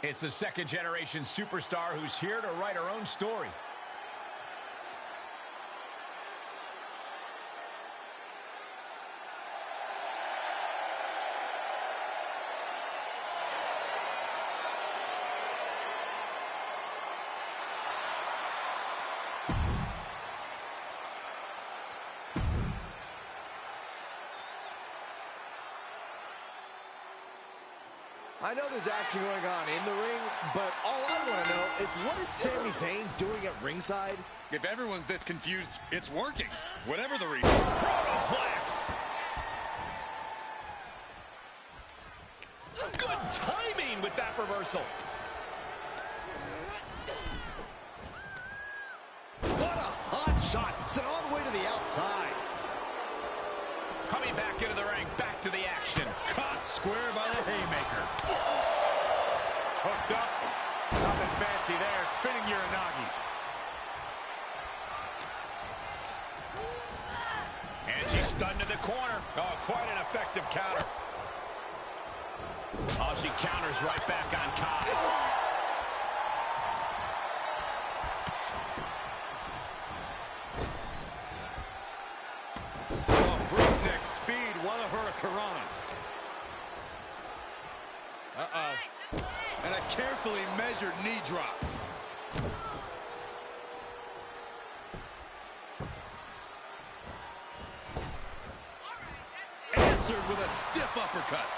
It's the second-generation superstar who's here to write her own story. I know there's action going on in the ring, but all I want to know is what is Sami Zayn doing at ringside? If everyone's this confused, it's working. Whatever the reason. Protoflex! Good timing with that reversal. What a hot shot. Sent all the way to the outside. Coming back into the ring, back to the action. Caught square by the haymaker. Hooked up. Nothing fancy there. Spinning Uranagi. And she's stunned to the corner. Oh, quite an effective counter. Oh, she counters right back on Kai. Breakneck speed, what a hurricanrana. Uh-oh. And a carefully measured knee drop. Answered with a stiff uppercut.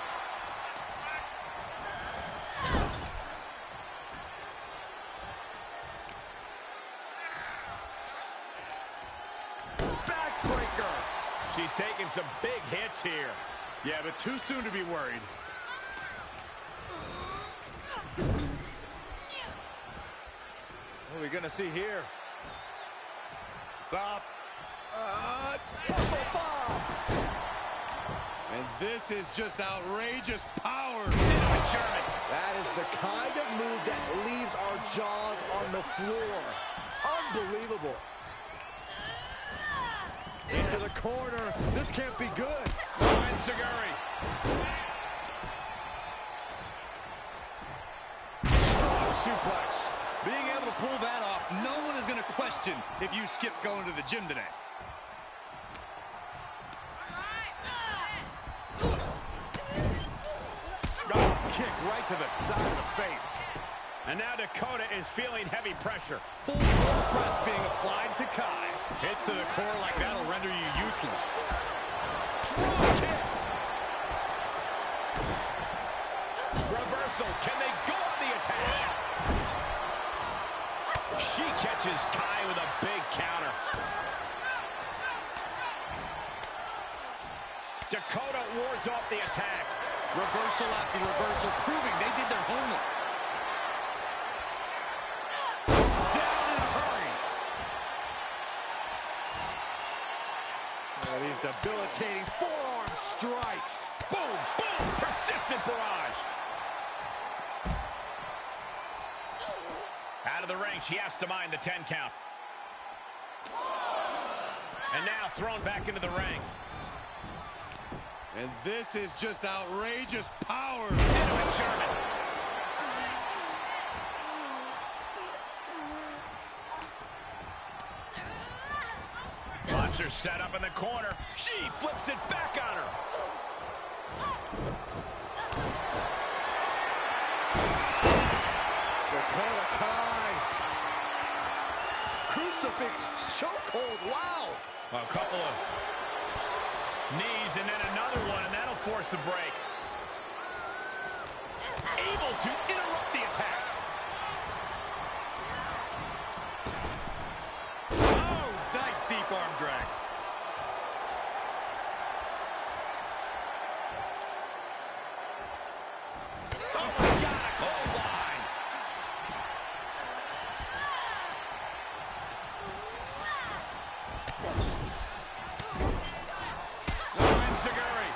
Backbreaker. She's taking some big hits here. Yeah, but too soon to be worried. What are we gonna see here? It's up. And this is just outrageous power. German. That is the kind of move that leaves our jaws on the floor. Unbelievable. Into the corner. This can't be good. Enziguri. Strong suplex. Being able to pull that off, no one is going to question if you skip going to the gym today. Kick right to the side of the face. And now Dakota is feeling heavy pressure. Full court press being applied to Kai. Hits to the core like that'll render you useless. Strong kick. Reversal. Can they go on the attack? She catches Kai with a big counter. Dakota wards off the attack. Reversal after reversal, proving they did their homework. Down in a hurry. Oh, these debilitating forearm strikes. Boom, boom, persistent barrage. Out of the ring, she has to mind the 10 count. And now thrown back into the ring. And this is just outrageous power. Into a German. Monster set up in the corner. She flips it back on her. Dakota Kai. Crucifix chokehold. Wow. A couple of knees and then another one, and that'll force the break. Able to interrupt the attack. Oh, nice deep arm drag. Oh my God, a clothesline. Enziguri.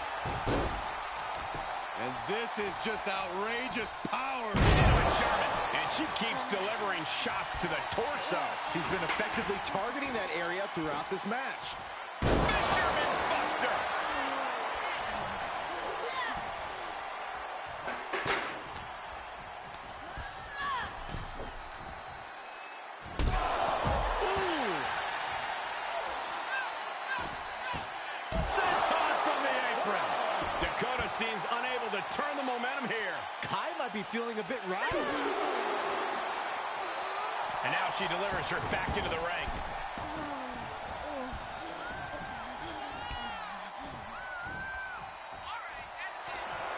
And this is just outrageous power. Into a German. And she keeps delivering shots to the torso. She's been effectively targeting that area throughout this match. Fisherman's Buster. might be feeling a bit rattled. And now she delivers her back into the ring.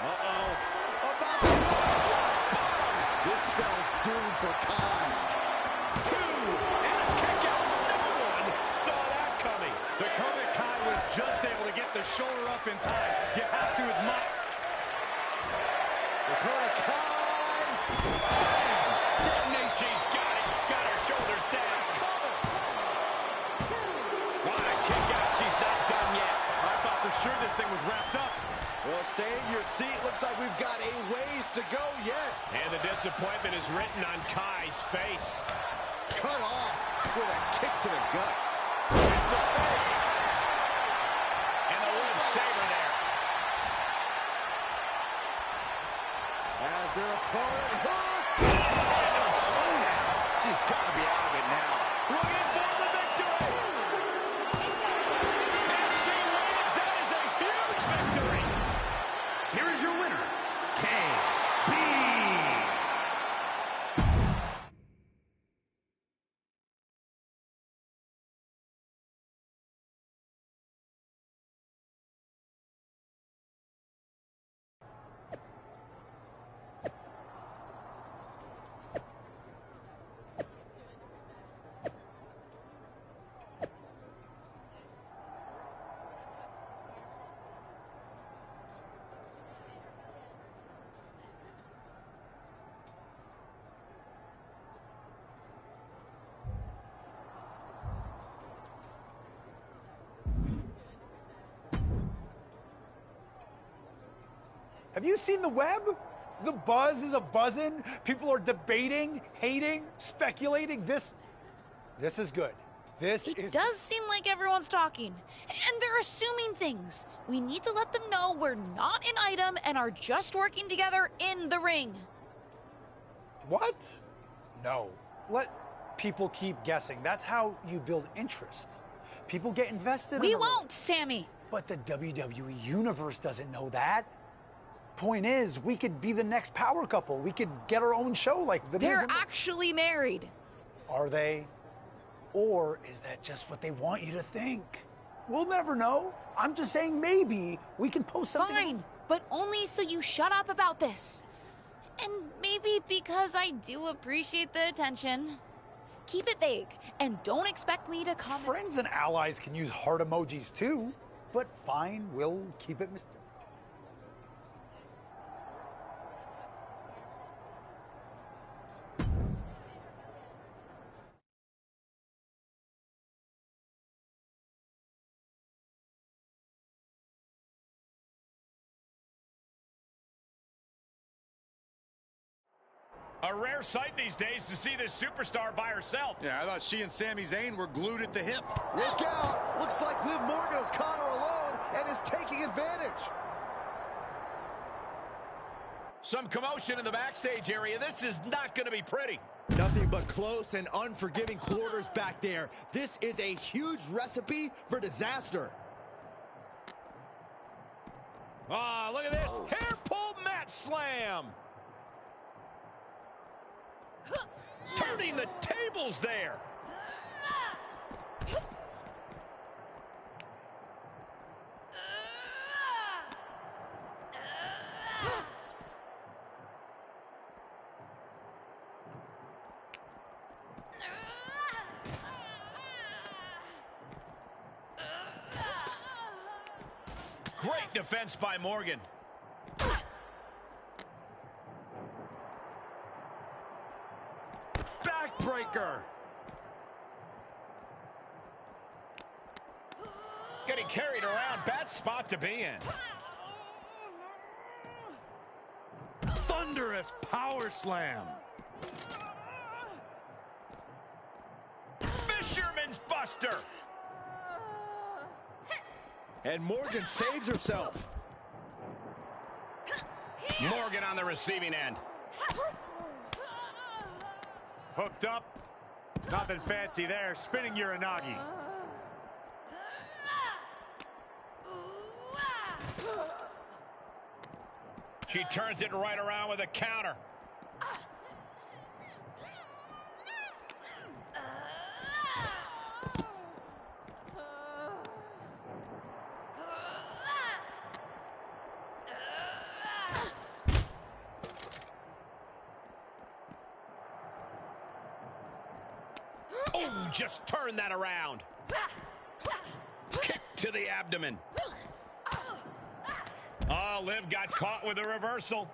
Uh-oh. About to this spell's doomed for Kai. 2, and a kick out. No one saw that coming. Dakota Kai was just able to get the shoulder up in time. You have to admire. Dakota Kai. Detonate, she's got it. Got her shoulders down. What a kick out. She's not done yet. I thought for sure this thing was wrapped up. Well, stay in your seat. Looks like we've got a ways to go yet. And the disappointment is written on Kai's face. Cut off with a kick to the gut. Twist of fate. And the live saber there. As their opponent hook. She's got to be out of it now. Looking for the victory. And she wins. That is a huge victory. Here is your winner, KB. Have you seen the web? The buzz is a-buzzing. People are debating, hating, speculating. This is good. It does seem like everyone's talking, and they're assuming things. We need to let them know we're not an item and are just working together in the ring. What? No. Let people keep guessing. That's how you build interest. People get invested. We won't, Sammy. But the WWE Universe doesn't know that. Point is, we could be the next power couple. We could get our own show like the Miz. They're actually married. Are they? Or is that just what they want you to think? We'll never know. I'm just saying maybe we can post something. Fine, but only so you shut up about this. And maybe because I do appreciate the attention. Keep it vague, and don't expect me to comment. Friends and allies can use heart emojis too, but fine, we'll keep it mysterious. A rare sight these days to see this superstar by herself. Yeah, I thought she and Sami Zayn were glued at the hip. Look out! Looks like Liv Morgan has caught her alone and is taking advantage. Some commotion in the backstage area. This is not going to be pretty. Nothing but close and unforgiving quarters back there. This is a huge recipe for disaster. Ah, look at this. Hair pull mat slam. Turning the tables there. Great defense by Morgan. Backbreaker. Getting carried around. Bad spot to be in. Thunderous power slam. Fisherman's Buster. And Morgan saves herself. Morgan on the receiving end. Hooked up. Nothing fancy there. Spinning Uranagi. She turns it right around with a counter. Oh, just turn that around. Kick to the abdomen. Oh, Liv got caught with a reversal.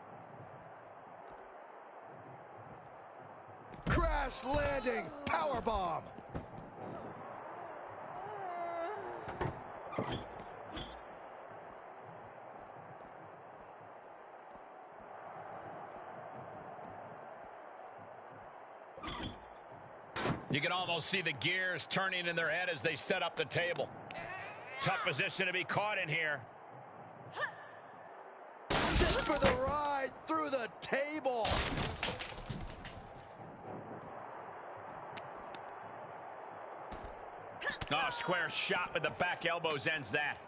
Crash landing powerbomb. You can almost see the gears turning in their head as they set up the table. Tough position to be caught in here. Just for the ride through the table. Oh, square shot with the back elbows ends that.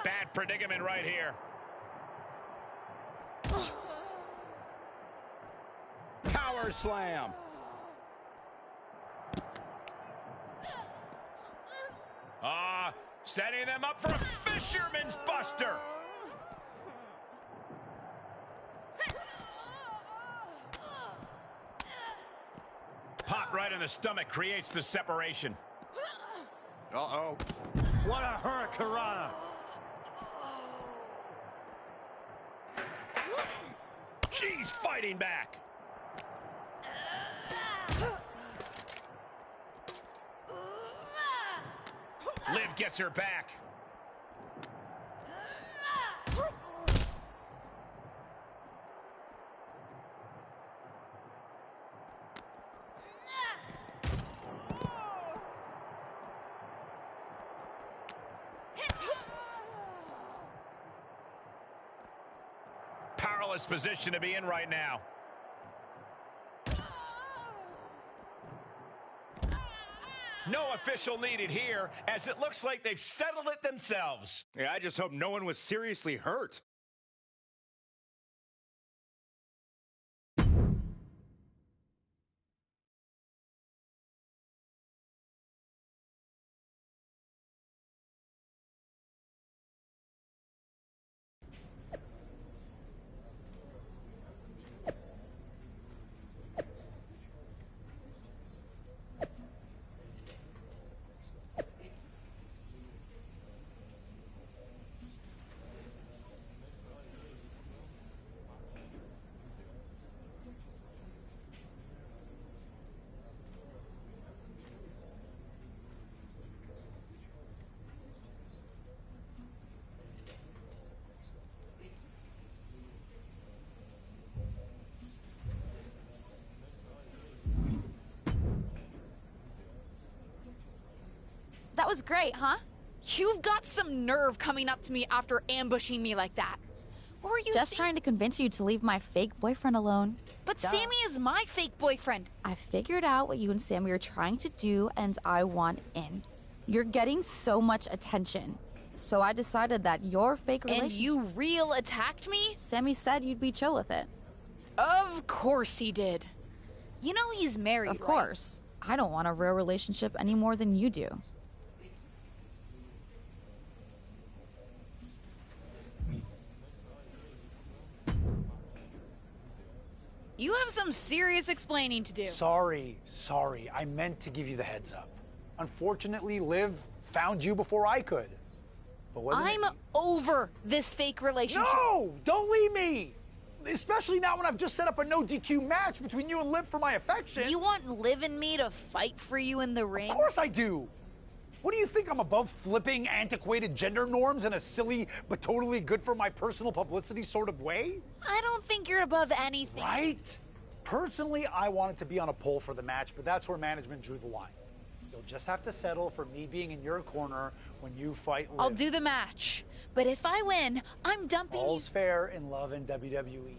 Bad predicament right here. Power slam. Setting them up for a fisherman's buster. Pop right in the stomach creates the separation. Uh-oh. What a hurricanrana. She's fighting back. Liv gets her back. Powerless position to be in right now. No official needed here, as it looks like they've settled it themselves. Yeah, I just hope no one was seriously hurt. That was great, huh? You've got some nerve coming up to me after ambushing me like that. What were you Just trying to convince you to leave my fake boyfriend alone. But Sammy is my fake boyfriend. I figured out what you and Sammy are trying to do, and I want in. You're getting so much attention. So I decided that your fake relationship... And you real attacked me? Sammy said you'd be chill with it. Of course he did. You know he's married, Of course. I don't want a real relationship any more than you do. You have some serious explaining to do. Sorry. I meant to give you the heads up. Unfortunately, Liv found you before I could. But I'm over this fake relationship. No! Don't leave me! Especially now when I've just set up a no DQ match between you and Liv for my affection. You want Liv and me to fight for you in the ring? Of course I do! What do you think, I'm above flipping antiquated gender norms in a silly but totally good for my personal publicity sort of way? I don't think you're above anything. Right? Personally, I wanted to be on a pole for the match, but that's where management drew the line. You'll just have to settle for me being in your corner when you fight Liv. I'll do the match. But if I win, I'm dumping All's fair in love and WWE.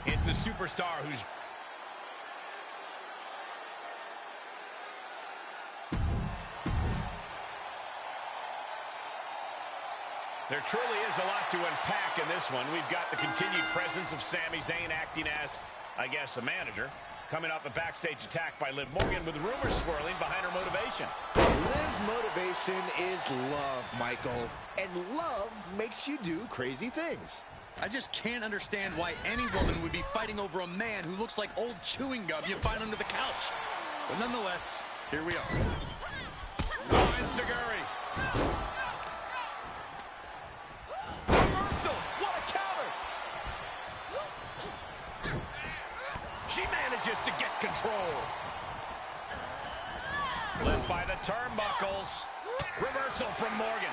It's the superstar who's... There truly is a lot to unpack in this one. We've got the continued presence of Sami Zayn acting as, I guess, a manager. Coming up, a backstage attack by Liv Morgan with rumors swirling behind her motivation. Liv's motivation is love, Michael. And love makes you do crazy things. I just can't understand why any woman would be fighting over a man who looks like old chewing gum you find under the couch. But nonetheless, here we are. Ryan Seguri. Reversal! What a counter! She manages to get control. Left by the turnbuckles. Reversal from Morgan.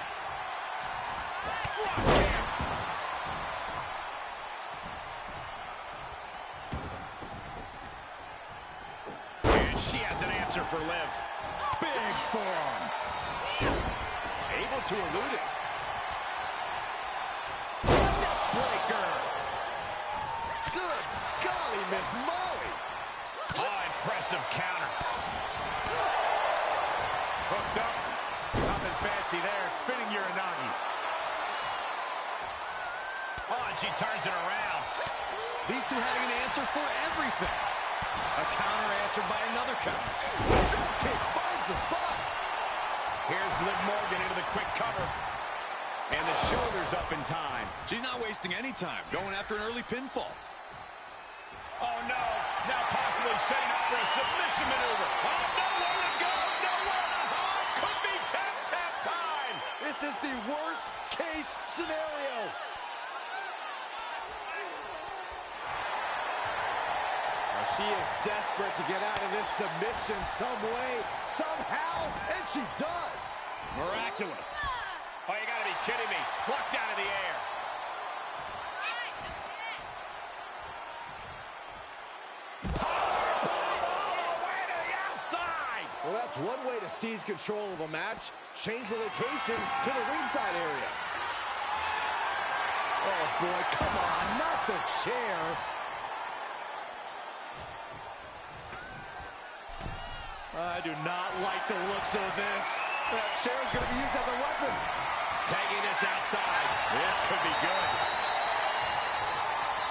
Drop kick. She has an answer for Liv. Big forearm. Able to elude it. Breaker. Good golly, Miss Molly. Oh, impressive counter. Hooked up. Nothing fancy there. Spinning Uranagi. Oh, and she turns it around. These two having an answer for everything. A counter answered by another counter. Dropkick finds the spot. Here's Liv Morgan into the quick cover. And the shoulders up in time. She's not wasting any time, going after an early pinfall. Oh, no. Now possibly setting up for a submission maneuver. Oh, nowhere to go. Nowhere to hide. Could be tap time. This is the worst case scenario. She is desperate to get out of this submission some way, somehow, and she does. Miraculous. Oh, you gotta be kidding me. Plucked out of the air. Way to the outside. Well, that's one way to seize control of a match. Change the location to the ringside area. Oh, boy, come on, not the chair. I do not like the looks of this. That chair's going to be used as a weapon. Taking this outside. This could be good.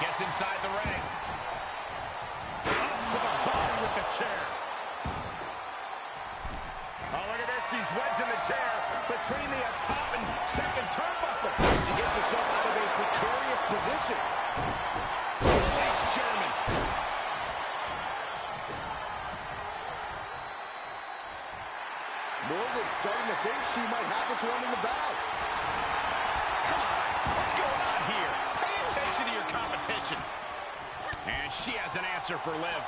Gets inside the ring. Up to the body with the chair. Oh, look at this. She's wedging the chair between the top and second turnbuckle. She gets herself out of a precarious position. Nice German. Morgan's starting to think she might have this one in the bag. Come on. What's going on here? Pay attention to your competition. And she has an answer for Liv.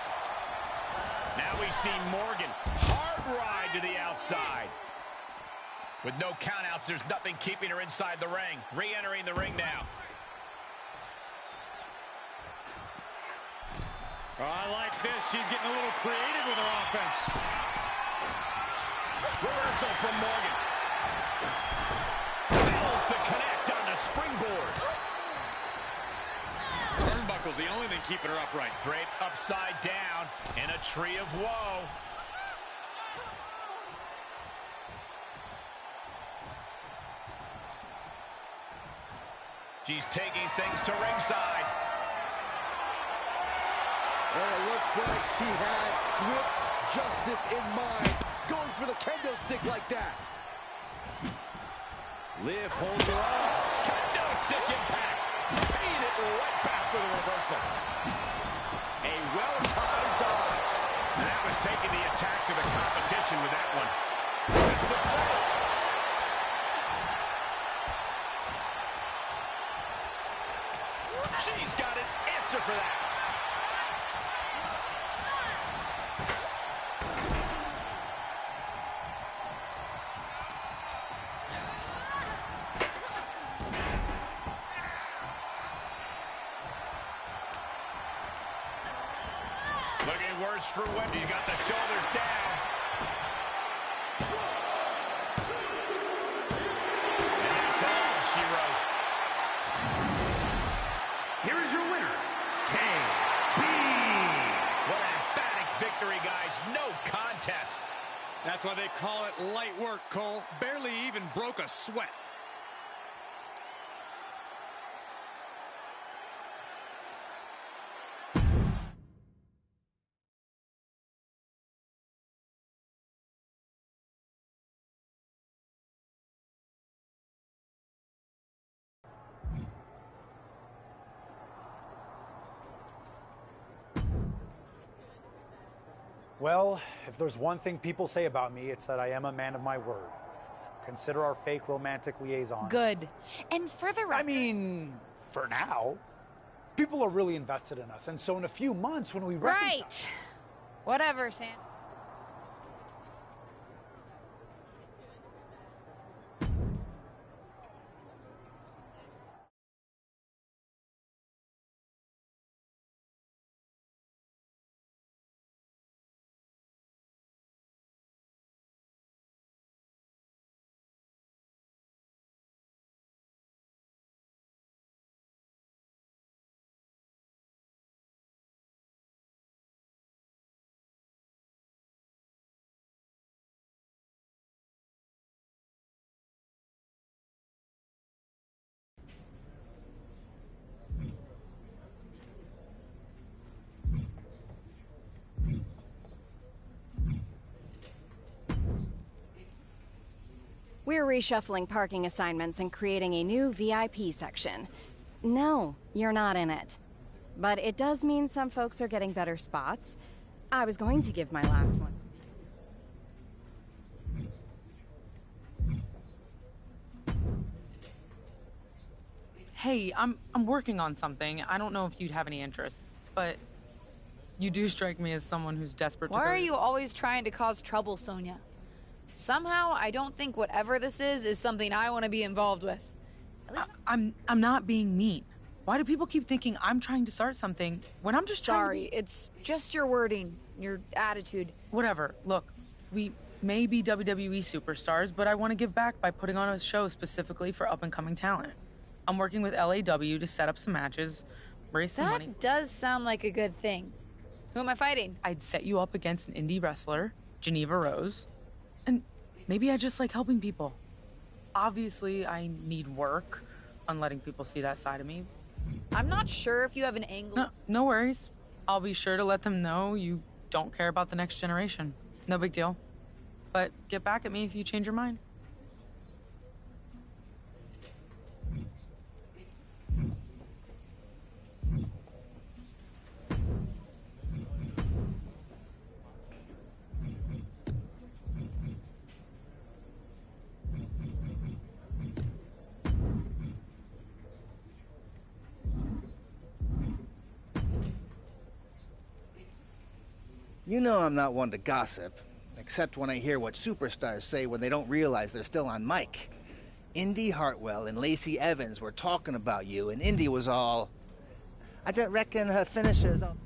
Now we see Morgan. Hard ride to the outside. With no countouts, there's nothing keeping her inside the ring. Re-entering the ring now. Oh, I like this. She's getting a little creative with her offense. Reversal from Morgan. Fails to connect on the springboard. Turnbuckle's the only thing keeping her upright. Draped upside down in a tree of woe. She's taking things to ringside. And it looks like she has swift justice in mind. Going for the kendo stick like that. Liv holds her off. Kendo stick impact. Paid it right back with a reversal. A well-timed dodge. And that was taking the attack to the competition with that one. Just the play. that. Looking worse for Wendy. You got the shoulders down. And that's all she wrote. Here is your winner, KB. What an emphatic victory, guys. No contest. That's why they call it light work, Cole. Barely even broke a sweat. Well, if there's one thing people say about me, it's that I am a man of my word. Consider our fake romantic liaison. Good. And for the record... I mean, for now. People are really invested in us, and so in a few months when we recognize... Right. Whatever, Sam. We're reshuffling parking assignments and creating a new VIP section. No, you're not in it. But it does mean some folks are getting better spots. I was going to give my last one. Hey, I'm working on something. I don't know if you'd have any interest, but you do strike me as someone who's desperate to Why go... are you always trying to cause trouble, Sonia? Somehow, I don't think whatever this is something I want to be involved with. At least I'm not being mean. Why do people keep thinking I'm trying to start something when I'm just Sorry, it's just your wording, your attitude. Whatever. Look, we may be WWE superstars, but I want to give back by putting on a show specifically for up-and-coming talent. I'm working with LAW to set up some matches, raise some money. That does sound like a good thing. Who am I fighting? I'd set you up against an indie wrestler, Geneva Rose, and maybe I just like helping people. Obviously, I need work on letting people see that side of me. I'm not sure if you have an angle. No worries. I'll be sure to let them know you don't care about the next generation. No big deal. But get back at me if you change your mind. You know I'm not one to gossip, except when I hear what superstars say when they don't realize they're still on mic. Indy Hartwell and Lacey Evans were talking about you, and Indy was all, I don't reckon her finisher's all...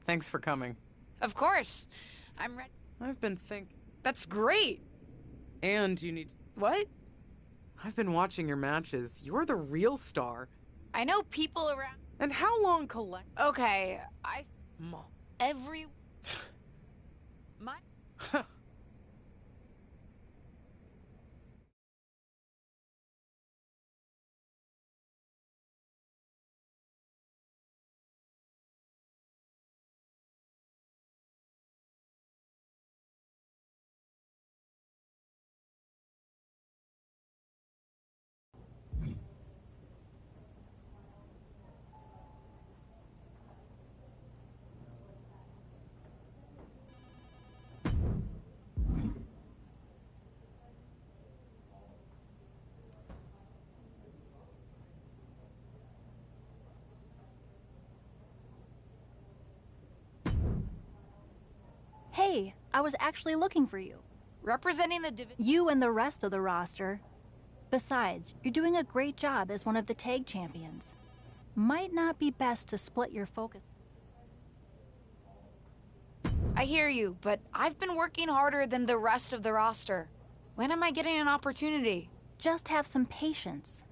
Thanks for coming. Of course. I'm ready. I've been thinking... That's great. And you need... What? I've been watching your matches. You're the real star. I know people around... And how long collect... Okay, Ma. Every... My... Hey, I was actually looking for you. Representing the division... You and the rest of the roster. Besides, you're doing a great job as one of the tag champions. Might not be best to split your focus. I hear you, but I've been working harder than the rest of the roster. When am I getting an opportunity? Just have some patience.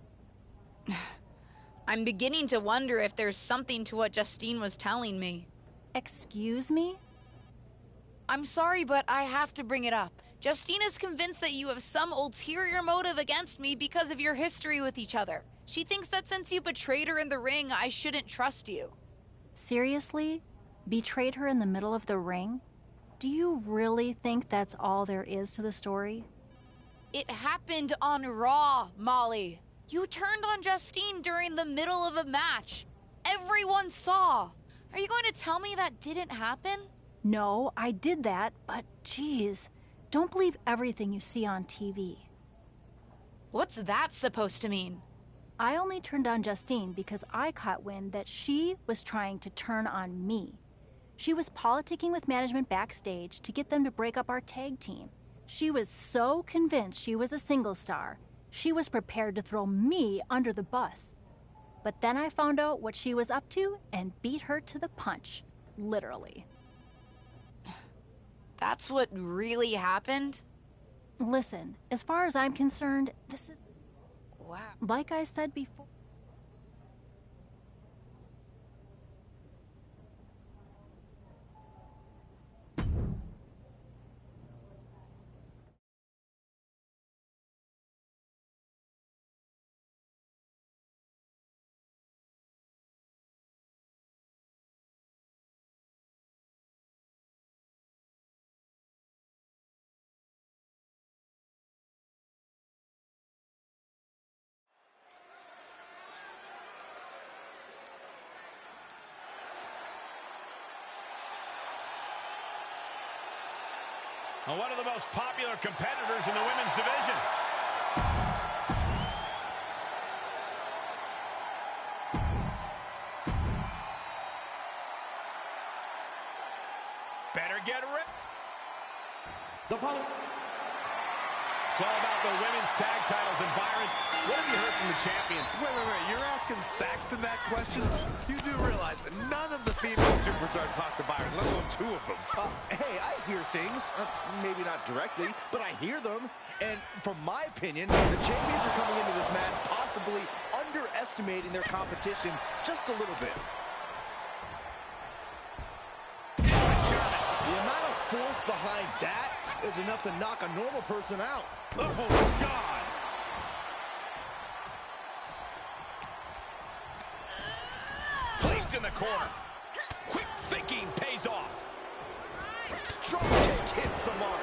I'm beginning to wonder if there's something to what Justine was telling me. Excuse me? I'm sorry, but I have to bring it up. Justine is convinced that you have some ulterior motive against me because of your history with each other. She thinks that since you betrayed her in the ring, I shouldn't trust you. Seriously? Betrayed her in the middle of the ring? Do you really think that's all there is to the story? It happened on Raw, Molly. You turned on Justine during the middle of a match. Everyone saw. Are you going to tell me that didn't happen? No, I did that, but geez, don't believe everything you see on TV. What's that supposed to mean? I only turned on Justine because I caught wind that she was trying to turn on me. She was politicking with management backstage to get them to break up our tag team. She was so convinced she was a single star, she was prepared to throw me under the bus. But then I found out what she was up to and beat her to the punch, literally. That's what really happened? Listen, as far as I'm concerned, this is... Wow. Like I said before... One of the most popular competitors in the women's division. Better get ready. The following. It's all about the women's tag titles. And Byron, what have you heard from the champions? Wait. You're asking Saxton that question? You do realize that none of the female superstars talk to Byron, let alone two of them. Hey, I hear things. Maybe not directly, but I hear them. And from my opinion, the champions are coming into this match possibly underestimating their competition just a little bit. The amount of force behind that is enough to knock a normal person out. Oh, God. Placed in the corner. Quick thinking pays off. Drop kick hits the mark.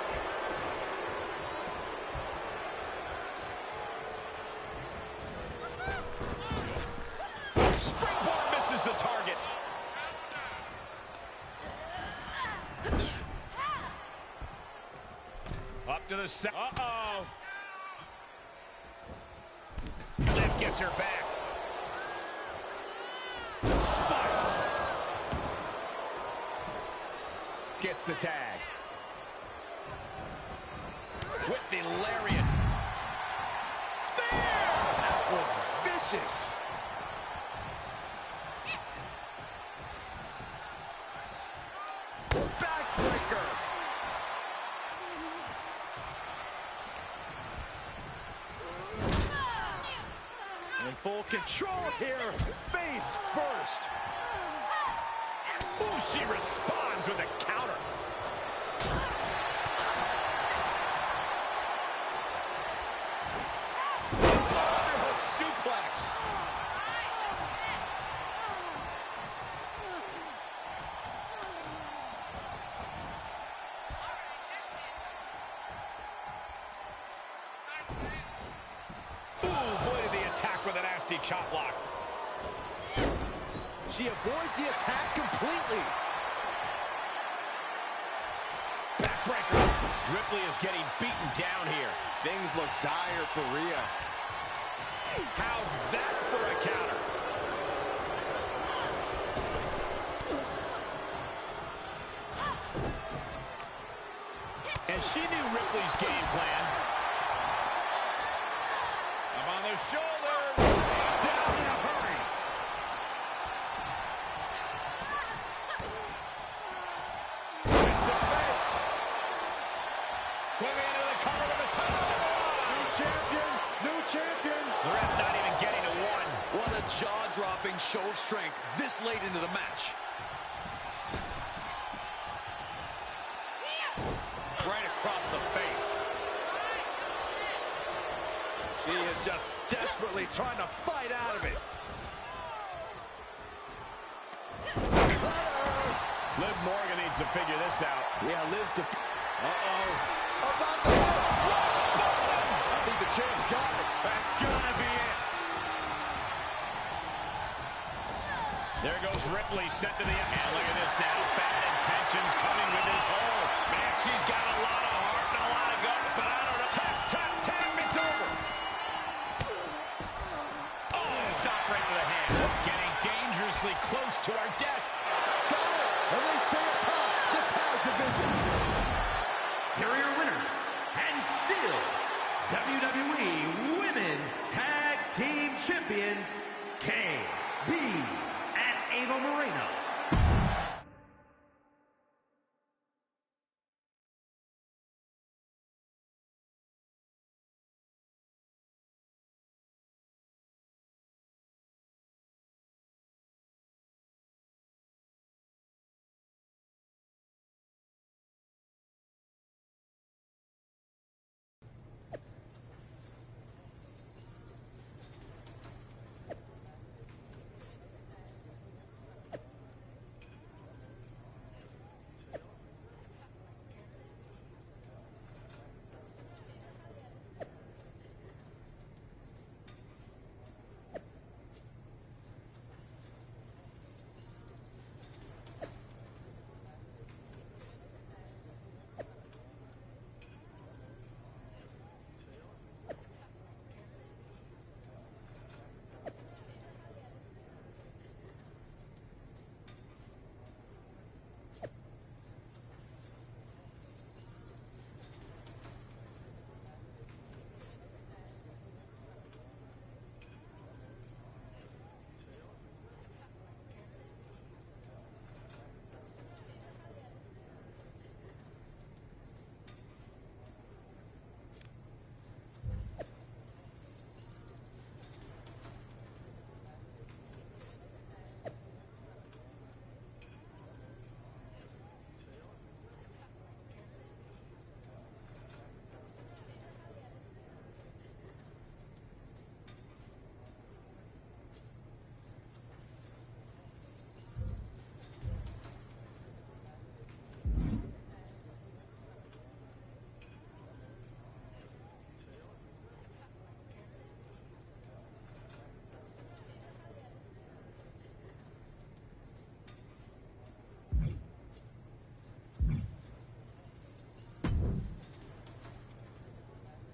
Springboard misses the target. Up to the set. Uh-oh. Liv gets her back. Spiked. Gets the tag. With the lariat. Spear! That was vicious. full control here. Face first. Ooh, she responds with a counter. Underhook suplex. Ooh, avoided the attack with a nasty chop block. She avoids the attack completely. Backbreaker. Ripley is getting beaten down here. Things look dire for Rhea. How's that for a counter? And she knew Ripley's game plan. Up on the shoulder. Down in a hurry. Twist of fate. Quickly into the cover with the title. New champion. New champion. The ref not even getting a one. What a jaw-dropping show of strength this late into the match. Right across the face. She is just desperately trying to fight out of it. Liv Morgan needs to figure this out. Yeah, Liv's uh-oh. About to I think the champ's got it. That's gotta be it. There goes Ripley, sent to the end. And look at this now. Bad intentions coming with this hole. Man, she's got a lot of heart and a lot of guts, but I don't know. Tap, it's over. Oh, stop right to the hand. Getting dangerously close to our death. Got it. And they stay atop the tag division. Here are your winners, and still WWE Women's Tag Team Champions, KB and Ava Moreno.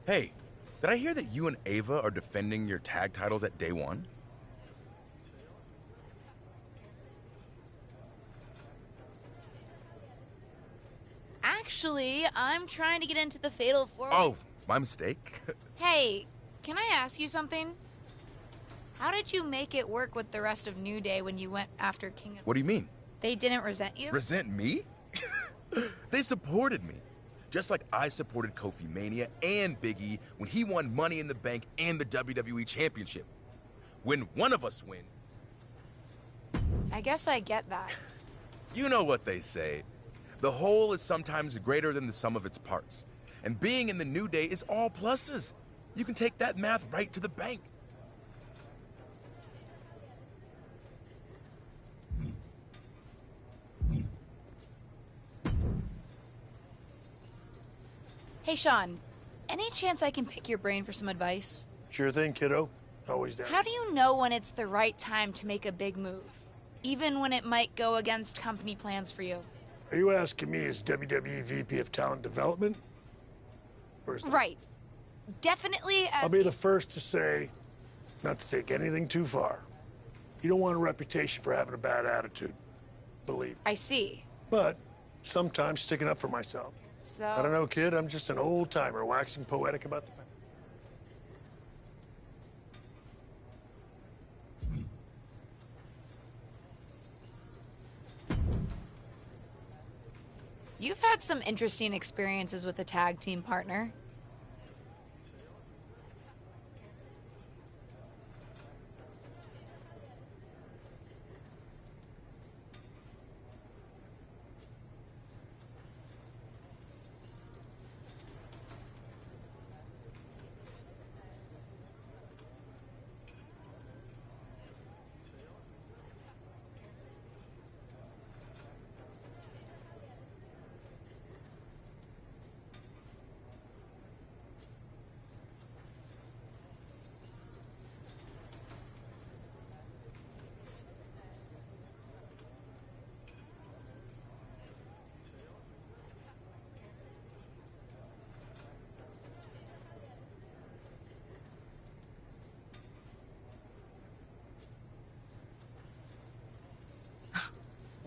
Hey, did I hear that you and Ava are defending your tag titles at Day One? Actually, I'm trying to get into the Fatal 4. Oh, my mistake. Hey, can I ask you something? How did you make it work with the rest of New Day when you went after King of... What do you mean? They didn't resent you? Resent me? They supported me. Just like I supported Kofi Mania and Big E when he won Money in the Bank and the WWE Championship. When one of us wins, I guess I get that. you know what they say. The whole is sometimes greater than the sum of its parts. And being in the New Day is all pluses. You can take that math right to the bank. Hey, Sean, any chance I can pick your brain for some advice? Sure thing, kiddo. Always down. How do you know when it's the right time to make a big move? Even when it might go against company plans for you? Are you asking me as WWE VP of Talent Development? Right. Definitely as... I'll be the first to say not to take anything too far. You don't want a reputation for having a bad attitude. Believe me. I see. But sometimes sticking up for myself. So... I don't know, kid. I'm just an old-timer waxing poetic about the... You've had some interesting experiences with a tag team partner.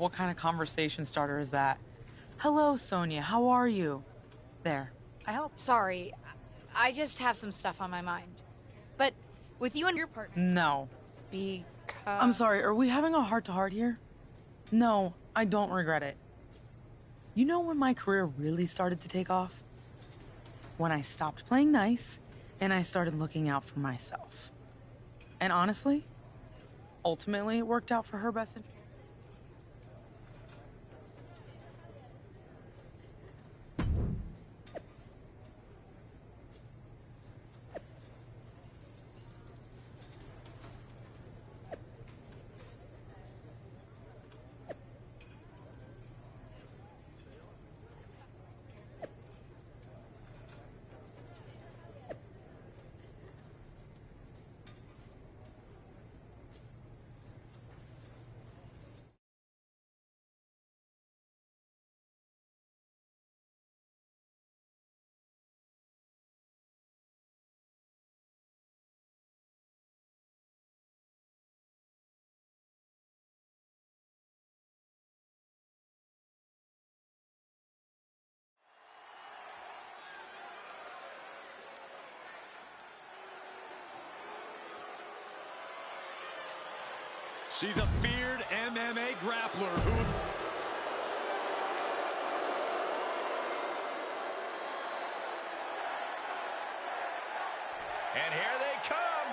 What kind of conversation starter is that? Hello, Sonia. How are you? There. I help. Sorry. I just have some stuff on my mind. But with you and your partner... No. Because... I'm sorry. Are we having a heart-to-heart here? No, I don't regret it. You know when my career really started to take off? When I stopped playing nice and I started looking out for myself. And honestly, ultimately it worked out for her best interest. She's a feared MMA grappler who... And here they come.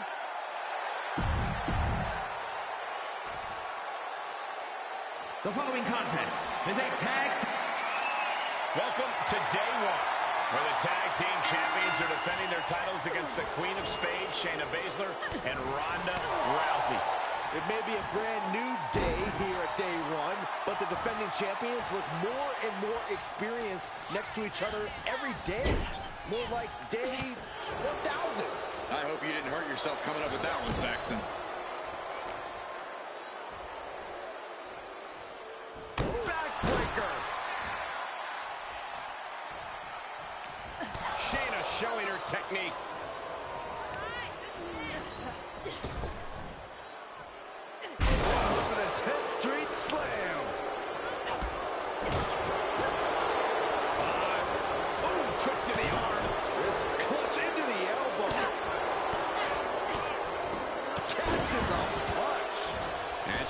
The following contest is a tag... Welcome to day one, where the tag team champions are defending their titles against the Queen of Spades, Shayna Baszler, and Ronda Rousey. It may be a brand new day here at day one, but the defending champions look more and more experienced next to each other every day. More like day 1,000. I hope you didn't hurt yourself coming up with that one, Saxton. Backbreaker. Shayna showing her technique.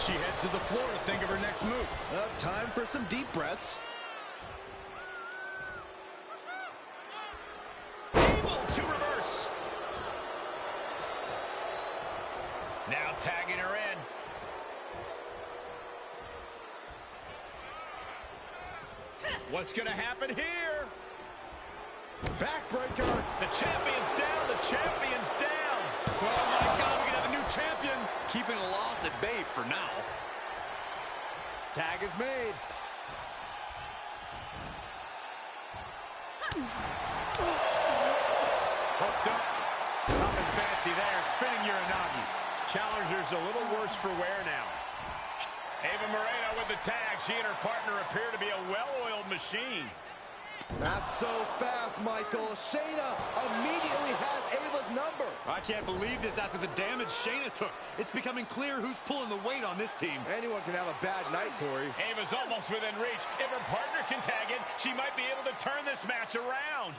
She heads to the floor to think of her next move. Time for some deep breaths. Able to reverse. Now Tagging her in. What's going to happen here? Backbreaker. The champion's down. The champion's down. Oh, my God, we can have a new champion. Keeping a loss at bay for now. Tag is made. Hooked up. Nothing fancy there. Spinning Uranagi. Challenger's a little worse for wear now. Ava Moreno with the tag. She and her partner appear to be a well-oiled machine. Not so fast, Michael. Shayna immediately has Ava's number. I can't believe this after the damage Shayna took. It's becoming clear who's pulling the weight on this team. Anyone can have a bad night, Corey. Ava's almost within reach. If her partner can tag in, she might be able to turn this match around.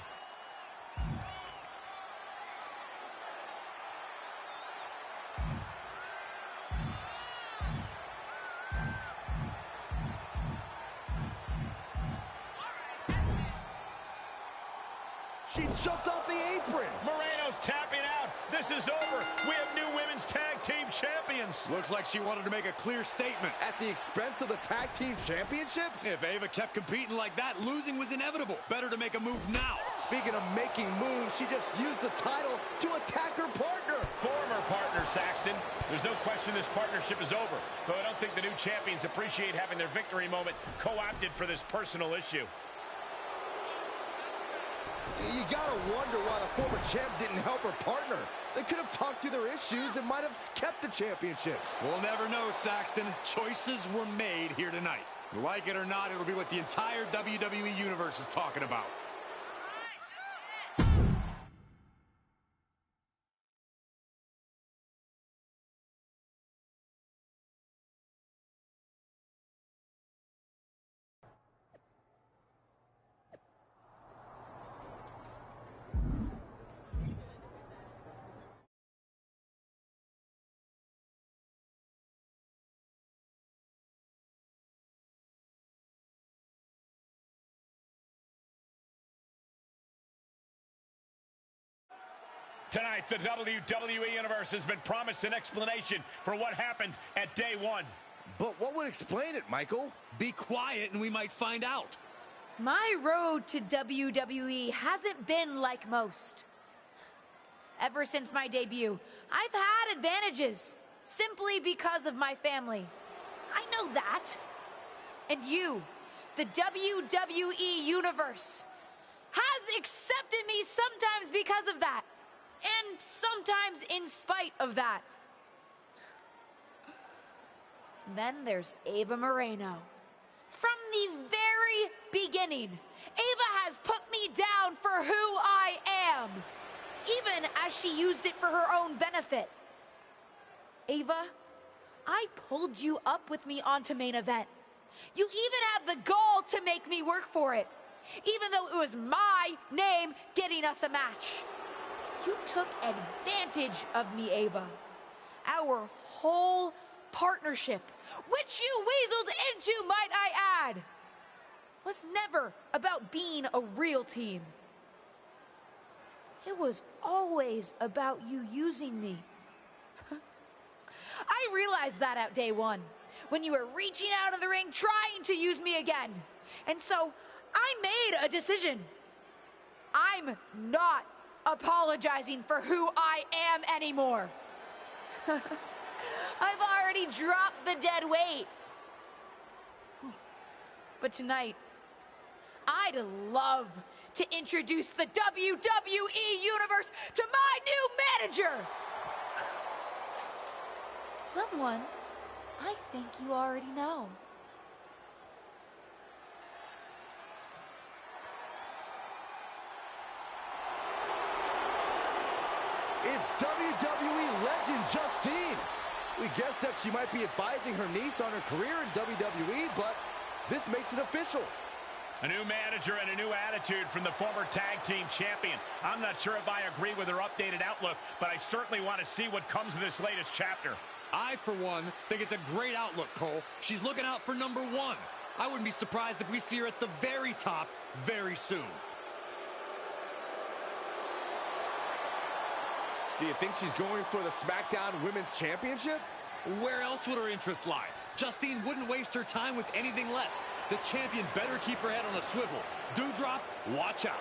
She jumped off the apron. Moreno's tapping out. This is over. We have new women's tag team champions. Looks like she wanted to make a clear statement. At the expense of the tag team championships? If Ava kept competing like that, losing was inevitable. Better to make a move now. Speaking of making moves, she just used the title to attack her partner. Former partner, Saxton. There's no question this partnership is over, though I don't think the new champions appreciate having their victory moment co-opted for this personal issue. You gotta wonder why the former champ didn't help her partner. They could have talked through their issues and might have kept the championships. We'll never know, Saxton. Choices were made here tonight. Like it or not, it'll be what the entire WWE Universe is talking about. Tonight, the WWE Universe has been promised an explanation for what happened at Day 1. But what would explain it, Michael? Be quiet and we might find out. My road to WWE hasn't been like most. Ever since my debut, I've had advantages simply because of my family. I know that. And you, the WWE Universe, has accepted me sometimes because of that. And sometimes in spite of that. Then there's Ava Moreno. From the very beginning, Ava has put me down for who I am, even as she used it for her own benefit. Ava, I pulled you up with me onto main event. You even had the gall to make me work for it, even though it was my name getting us a match. You took advantage of me, Ava. Our whole partnership, which you weaseled into, might I add, was never about being a real team. It was always about you using me. I realized that at Day 1, when you were reaching out of the ring trying to use me again. And so I made a decision. I'm not apologizing for who I am anymore. I've already dropped the dead weight. But tonight, I'd love to introduce the WWE Universe to my new manager. Someone I think you already know. It's WWE legend Justine. We guessed that she might be advising her niece on her career in WWE, but this makes it official. A new manager and a new attitude from the former tag team champion. I'm not sure if I agree with her updated outlook, but I certainly want to see what comes of this latest chapter. I, for one, think it's a great outlook, Cole. She's looking out for #1. I wouldn't be surprised if we see her at the very top very soon. Do you think she's going for the SmackDown Women's Championship? Where else would her interest lie? Justine wouldn't waste her time with anything less. The champion better keep her head on a swivel. Dewdrop, watch out.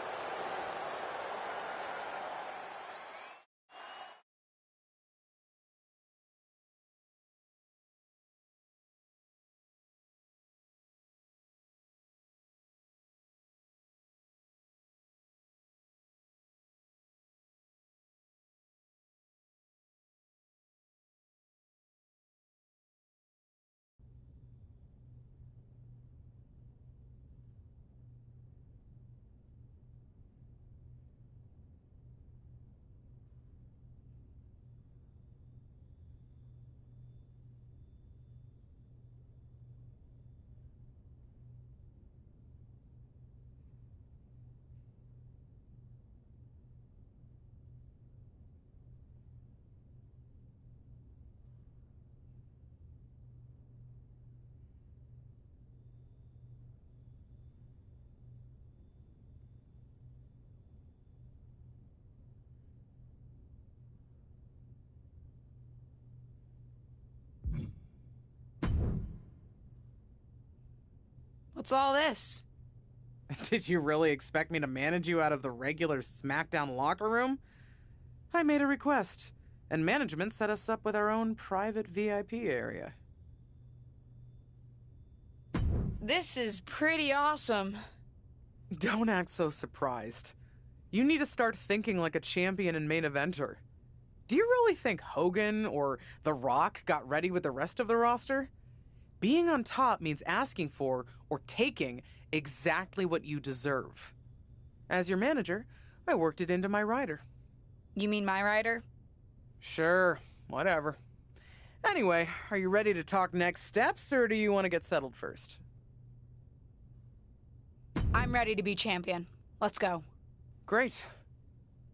What's all this? Did you really expect me to manage you out of the regular SmackDown locker room? I made a request, and management set us up with our own private VIP area. This is pretty awesome. Don't act so surprised. You need to start thinking like a champion and main eventer. Do you really think Hogan or The Rock got ready with the rest of the roster? Being on top means asking for or taking exactly what you deserve. As your manager, I worked it into my rider. You mean my rider? Sure, whatever. Anyway, are you ready to talk next steps, or do you want to get settled first? I'm ready to be champion. Let's go. Great.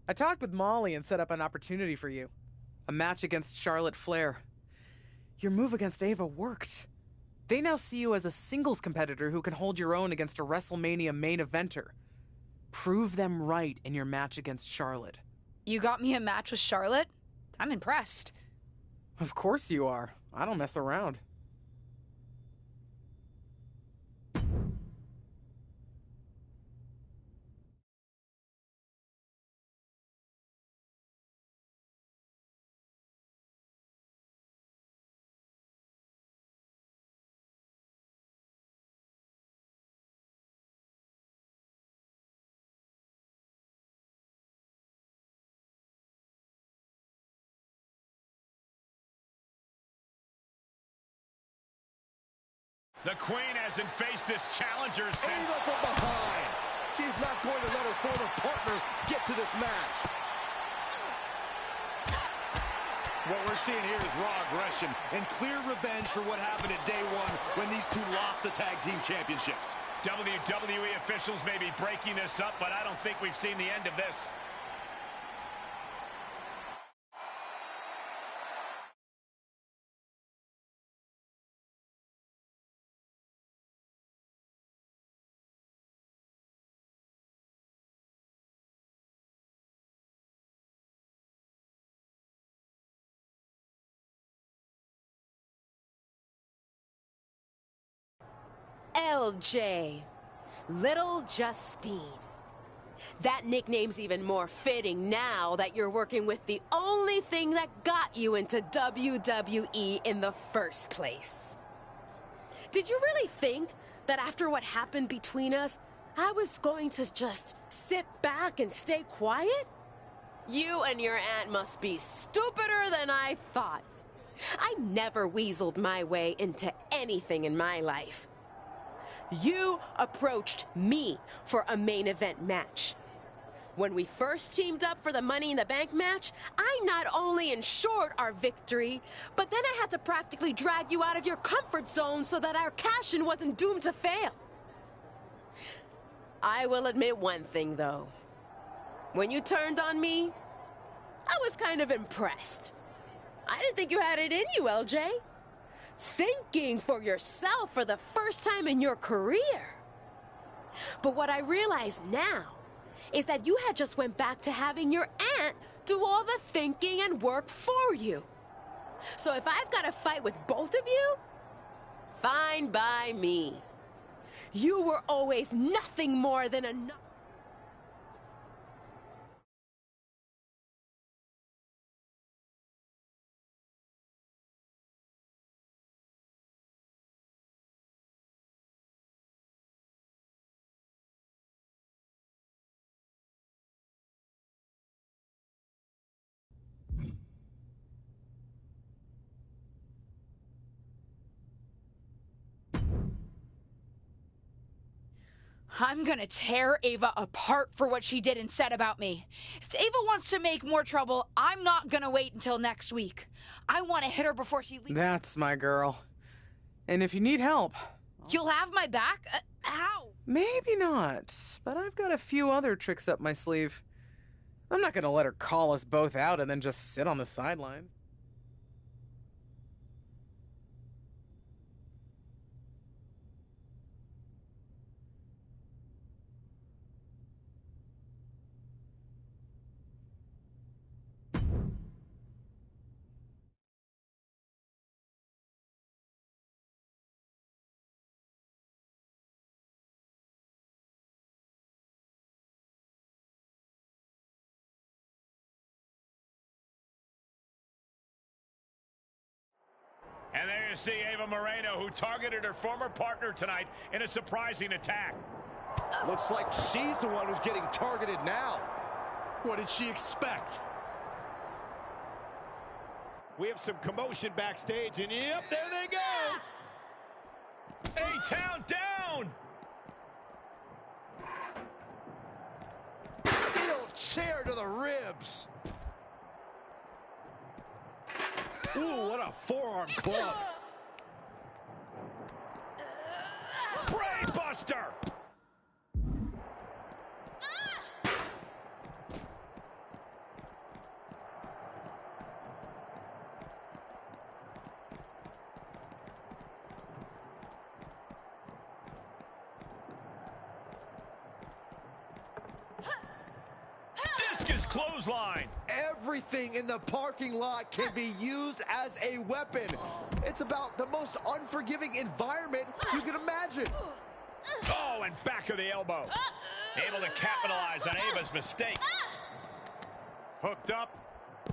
I talked with Molly and set up an opportunity for you. A match against Charlotte Flair. Your move against Ava worked. They now see you as a singles competitor who can hold your own against a WrestleMania main eventer. Prove them right in your match against Charlotte. You got me a match with Charlotte? I'm impressed. Of course you are. I don't mess around. The Queen hasn't faced this challenger since... Ava from behind. She's not going to let her former partner get to this match. What we're seeing here is raw aggression and clear revenge for what happened at day one when these two lost the tag team championships. WWE officials may be breaking this up, but I don't think we've seen the end of this. LJ. Little Justine. That nickname's even more fitting now that you're working with the only thing that got you into WWE in the first place. Did you really think that after what happened between us, I was going to just sit back and stay quiet? You and your aunt must be stupider than I thought. I never weaseled my way into anything in my life. You approached me for a main event match. When we first teamed up for the Money in the Bank match, I not only ensured our victory, but then I had to practically drag you out of your comfort zone so that our cash-in wasn't doomed to fail. I will admit one thing, though. When you turned on me, I was kind of impressed. I didn't think you had it in you, LJ. Thinking for yourself for the first time in your career. But what I realize now is that you had just went back to having your aunt do all the thinking and work for you. So if I've got to fight with both of you, fine by me. You were always nothing more than a... I'm gonna tear Ava apart for what she did and said about me. If Ava wants to make more trouble, I'm not gonna wait until next week. I want to hit her before she leaves. That's my girl. And if you need help... You'll have my back? How? Maybe not, but I've got a few other tricks up my sleeve. I'm not gonna let her call us both out and then just sit on the sidelines. And there you see Ava Moreno, who targeted her former partner tonight in a surprising attack. Looks like she's the one who's getting targeted now. What did she expect? We have some commotion backstage, and yep, there they go. A-Town down. Steel chair to the ribs. Ooh, what a forearm club. Brain buster. Discus clothesline. Everything in the parking lot can be used as a weapon. It's about the most unforgiving environment you can imagine. Oh, and back of the elbow. Able to capitalize on Ava's mistake. Hooked up.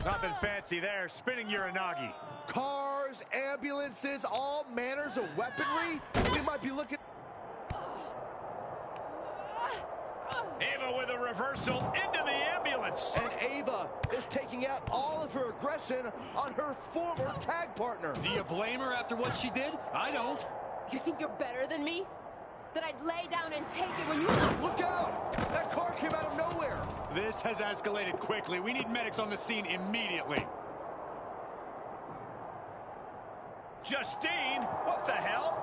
Nothing fancy there. Spinning Uranagi. Cars, ambulances, all manners of weaponry. We might be looking... Ava with a reversal into the ambulance. And Ava is taking out all of her aggression on her former tag partner. Do you blame her after what she did? I don't. You think you're better than me? That I'd lay down and take it when you... Look out! That car came out of nowhere. This has escalated quickly. We need medics on the scene immediately. Justine, what the hell?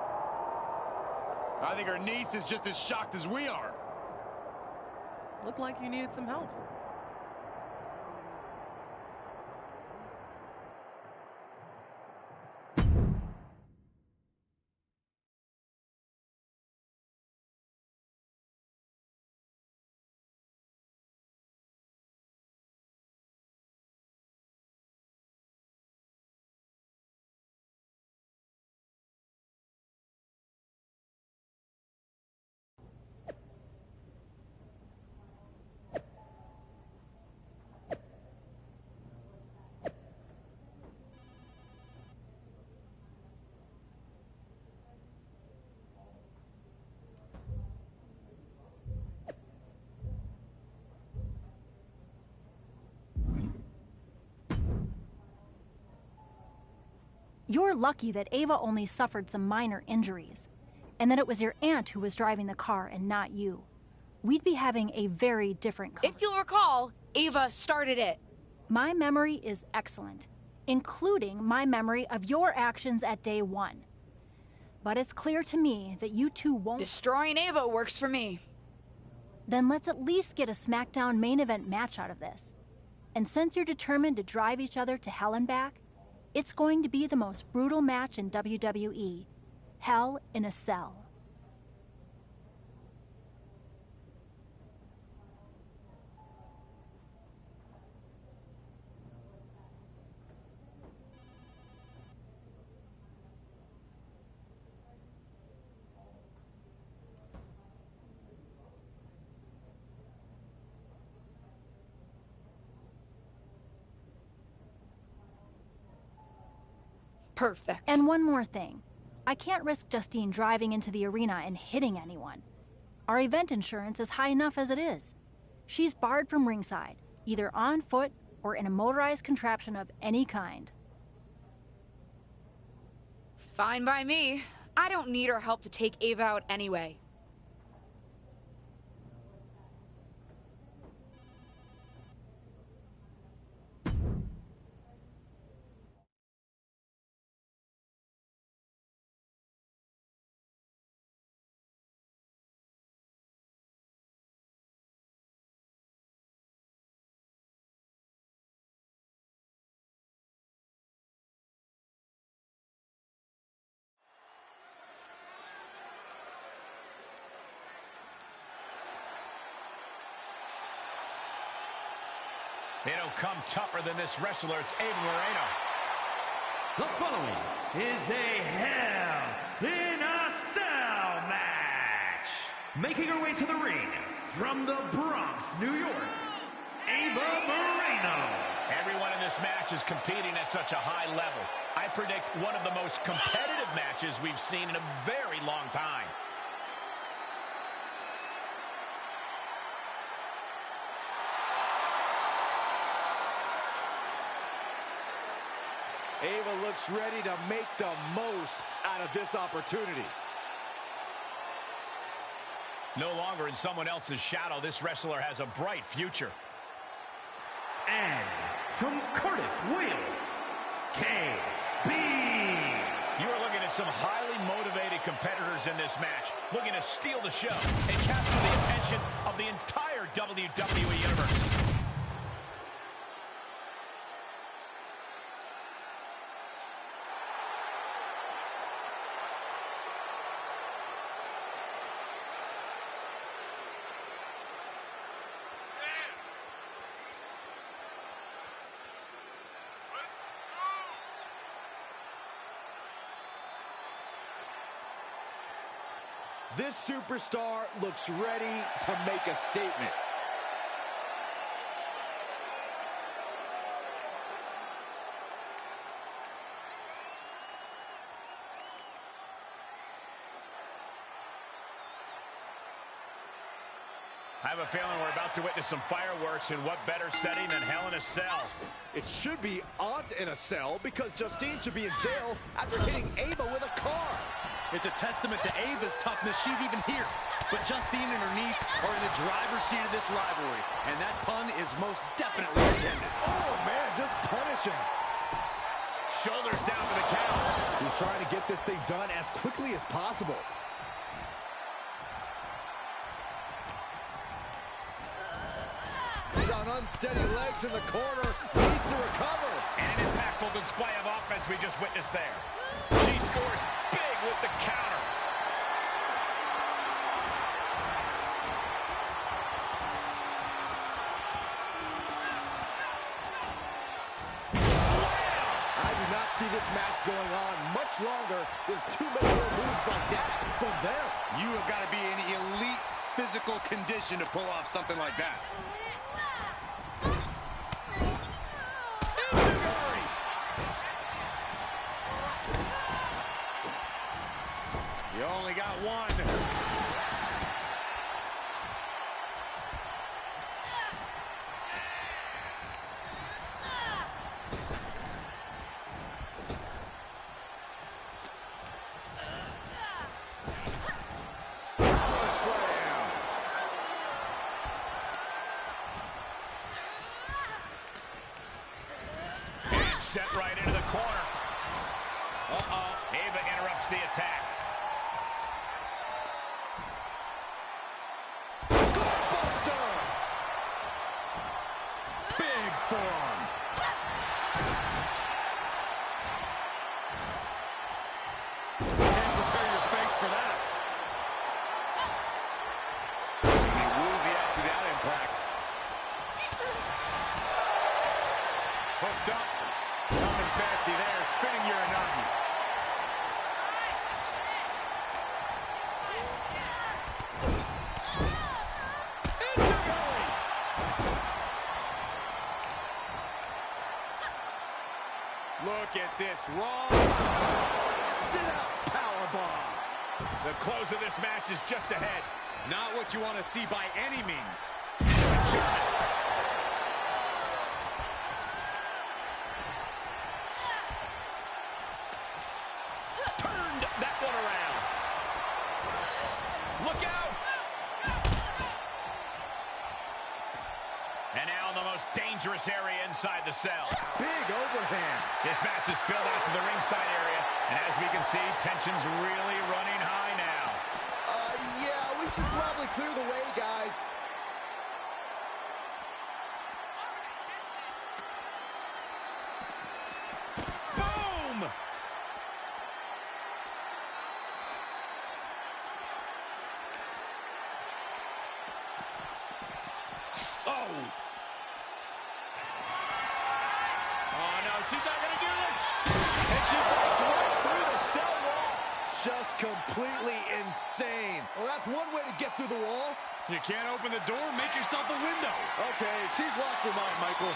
I think her niece is just as shocked as we are. Looked like you needed some help. You're lucky that Ava only suffered some minor injuries, and that it was your aunt who was driving the car and not you. We'd be having a very different conversation. If you'll recall, Ava started it. My memory is excellent, including my memory of your actions at day one. But it's clear to me that you two won't... Destroying Ava works for me. Then let's at least get a SmackDown main event match out of this. And since you're determined to drive each other to hell and back, it's going to be the most brutal match in WWE. Hell in a Cell. Perfect. And one more thing. I can't risk Justine driving into the arena and hitting anyone. Our event insurance is high enough as it is. She's barred from ringside, either on foot or in a motorized contraption of any kind. Fine by me. I don't need her help to take Ava out anyway. They don't come tougher than this wrestler. It's Ava Moreno. The following is a Hell in a Cell match. Making her way to the ring from the Bronx, New York, Ava Moreno. Everyone in this match is competing at such a high level. I predict one of the most competitive matches we've seen in a very long time. Ava looks ready to make the most out of this opportunity. No longer in someone else's shadow, this wrestler has a bright future. And from Cardiff, Wales, KB. You are looking at some highly motivated competitors in this match, looking to steal the show and capture the attention of the entire WWE Universe. This superstar looks ready to make a statement. I have a feeling we're about to witness some fireworks, and what better setting than Hell in a Cell. It should be Aunt in a Cell because Justine should be in jail after hitting Ava with a car. It's a testament to Ava's toughness she's even here. But Justine and her niece are in the driver's seat of this rivalry, and that pun is most definitely intended. Oh, man, just punishing. Shoulders down to the count. He's trying to get this thing done as quickly as possible. He's on unsteady legs in the corner, needs to recover. And an impactful display of offense we just witnessed there. She scores big with the counter. I do not see this match going on much longer with too many more moves like that from them. You have got to be in elite physical condition to pull off something like that. You only got one. And set right into the corner. Uh-oh. Ava interrupts the attack. Hooked up. Nothing fancy there. Spinning Uranagi. Look at this raw. Sit out powerbomb. The close of this match is just ahead. Not what you want to see by any means. Turned that one around. Look out! And now in the most dangerous area inside the cell. Big overhand. This match is spilled out to the ringside area. And as we can see, tension's really running high now. Yeah, we should probably clear the way, guys. Boom! Oh! Oh, no, she's not going to do this! And she breaks right through the cell wall. Just completely insane. Well, that's one way to get through the wall. You can't open the door, make yourself a window. Okay, she's lost her mind, Michael.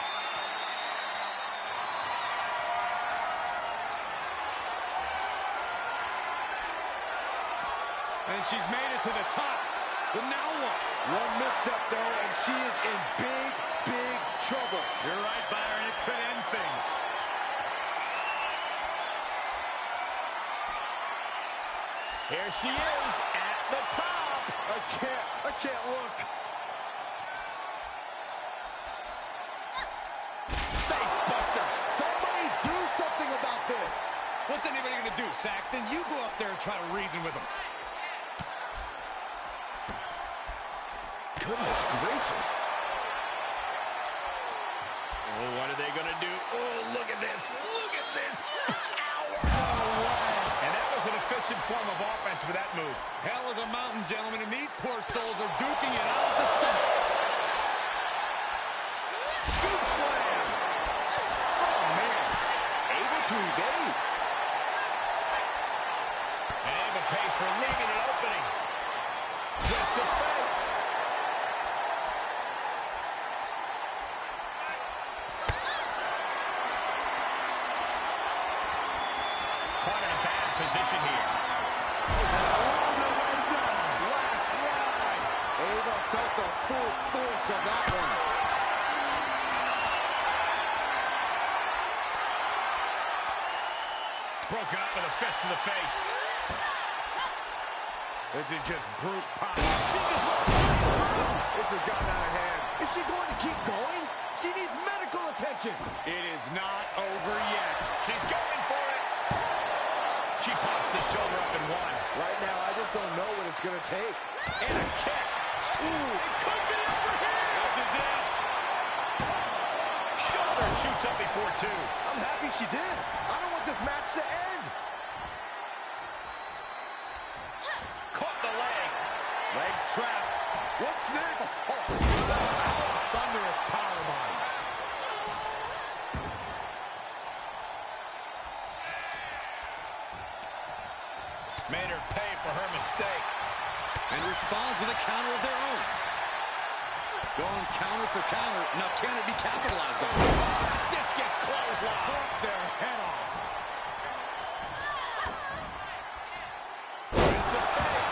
And she's made it to the top. But now what? One misstep, though, and she is in big, big trouble. You're right, Byron. It could end things. Here she is at the top. I can't look. Face buster. Somebody do something about this. What's anybody going to do, Saxton? You go up there and try to reason with them. Goodness gracious. Oh, what are they going to do? Oh, look at this. Look at this. And that was an efficient form of offense for that move. Hell is a mountain, gentlemen, and these poor souls are duking it out at the center. Scoop slam. Oh, man. Able to evade. And Ava pays for leaving an opening. Twist of fate. Caught in a bad position here. Last ride. Ava felt the full force of that one. Broken up with a fist to the face. This is just brute power. This has gotten out of hand. Is she going to keep going? She needs medical attention. It is not over yet. She's going for it. She pops the shoulder up in one. Right now, I just don't know what it's going to take. And a kick. Ooh, it could be over here. This is it. Shoulder shoots up before two. I'm happy she did. I don't want this match to end. Caught the leg. Legs trapped. What's next? Thunderous powerbomb. Made her pay for her mistake. And responds with a counter of their own. Going counter for counter. Now can it be capitalized on? This gets clothesline. Took their head off. Twist of fate.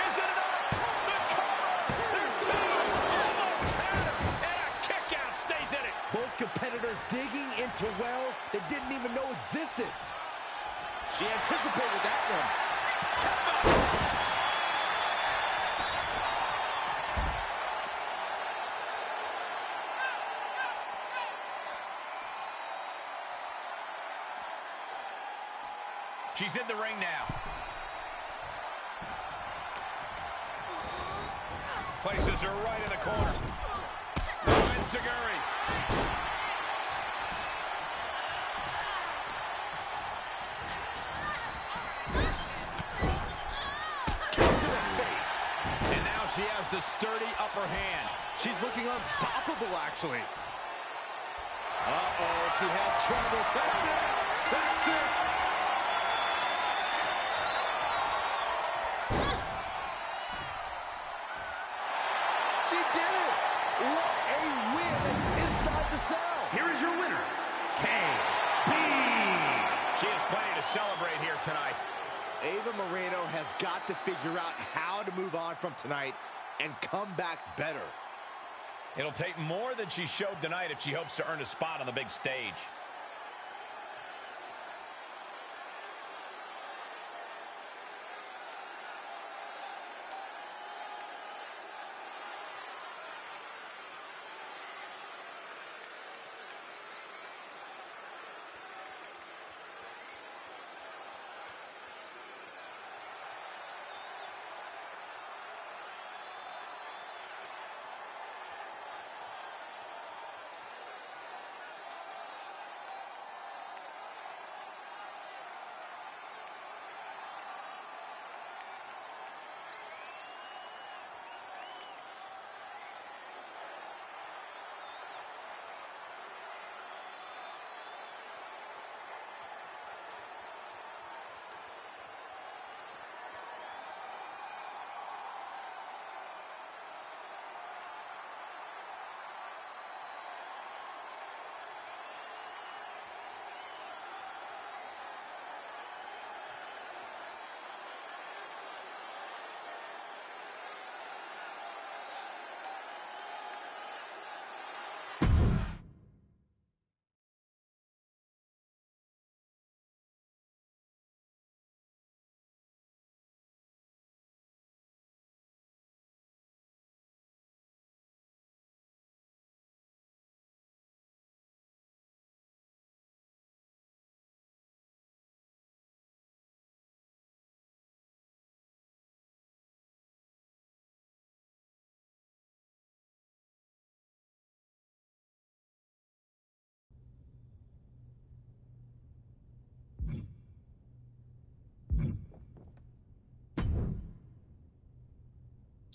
Is it enough? The cover. There's two. Almost had her. And a kick out stays in it. Both competitors digging into wells they didn't even know existed. She anticipated that one. She's in the ring now. Places her right in the corner. Enziguri. She has the sturdy upper hand. She's looking unstoppable, actually. Uh-oh, she has trouble. That's it! That's it! She did it! What a win inside the cell! Here is your winner, Kay. figure out how to move on from tonight and come back better. It'll take more than she showed tonight if she hopes to earn a spot on the big stage.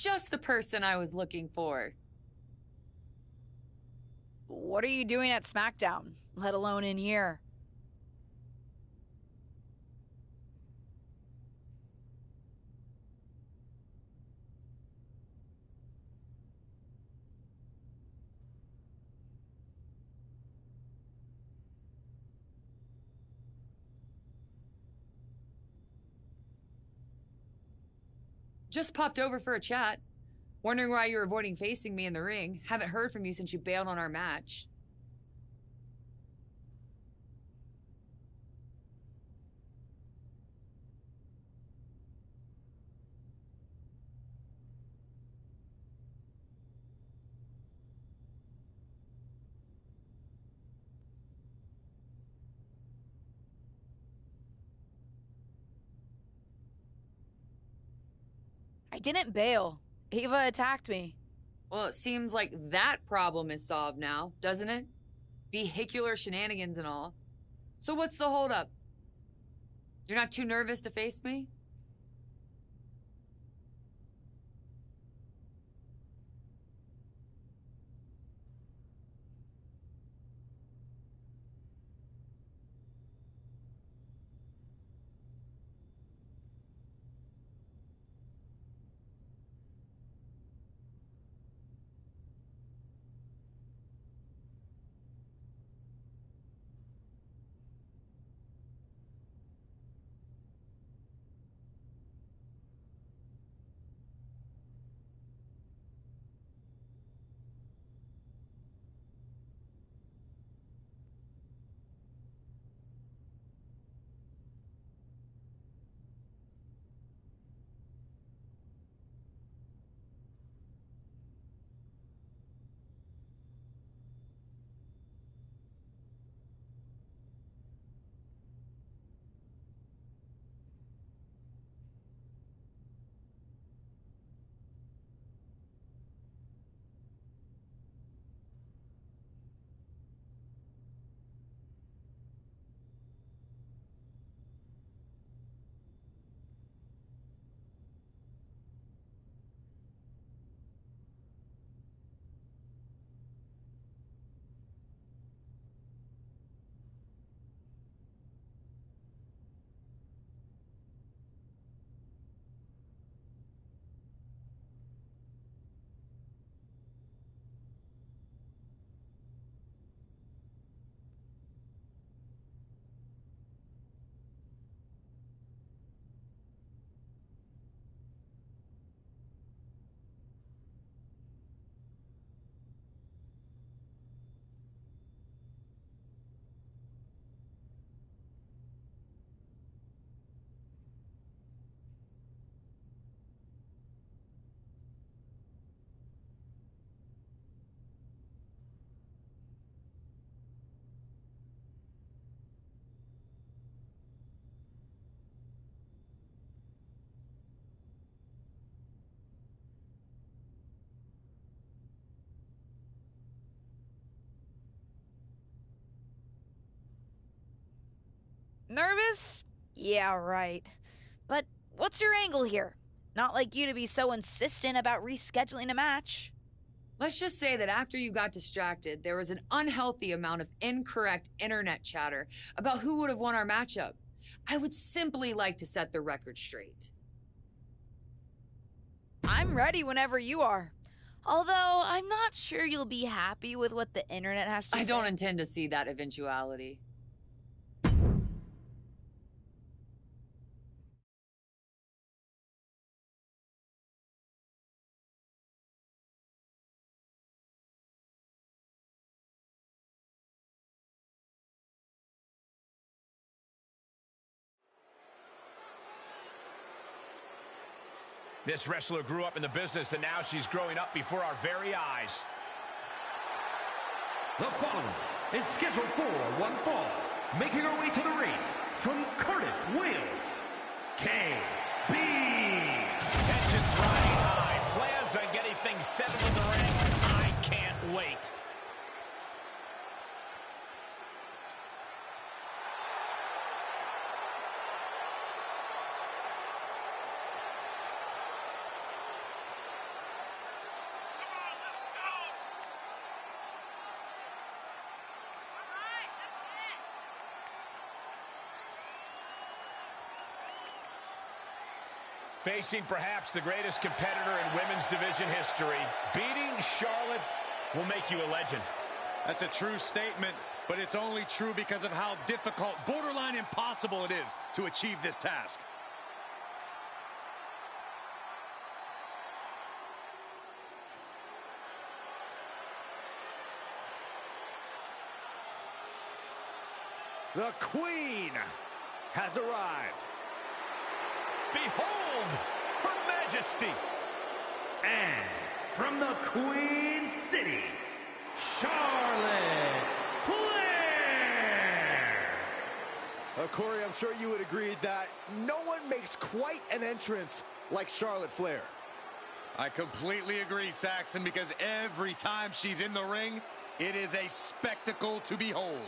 Just the person I was looking for. What are you doing at SmackDown, let alone in here? Just popped over for a chat. Wondering why you're avoiding facing me in the ring. Haven't heard from you since you bailed on our match. I didn't bail. Ava attacked me. Well, it seems like that problem is solved now, doesn't it? Vehicular shenanigans and all. So what's the holdup? You're not too nervous to face me? Nervous? Yeah, right. But what's your angle here? Not like you to be so insistent about rescheduling a match. Let's just say that after you got distracted, there was an unhealthy amount of incorrect internet chatter about who would have won our matchup. I would simply like to set the record straight. I'm ready whenever you are. Although, I'm not sure you'll be happy with what the internet has to say. I don't intend to see that eventuality. This wrestler grew up in the business, and now she's growing up before our very eyes. The following is scheduled for one fall, making her way to the ring from Cardiff, Wales, KB. Tensions riding high. Plans on getting things settled in the ring. I can't wait. Facing perhaps the greatest competitor in women's division history, beating Charlotte will make you a legend. That's a true statement, but it's only true because of how difficult, borderline impossible it is to achieve this task. The Queen has arrived. Behold, Her Majesty. And from the Queen City, Charlotte Flair. Corey, I'm sure you would agree that no one makes quite an entrance like Charlotte Flair. I completely agree, Saxon, because every time she's in the ring, it is a spectacle to behold.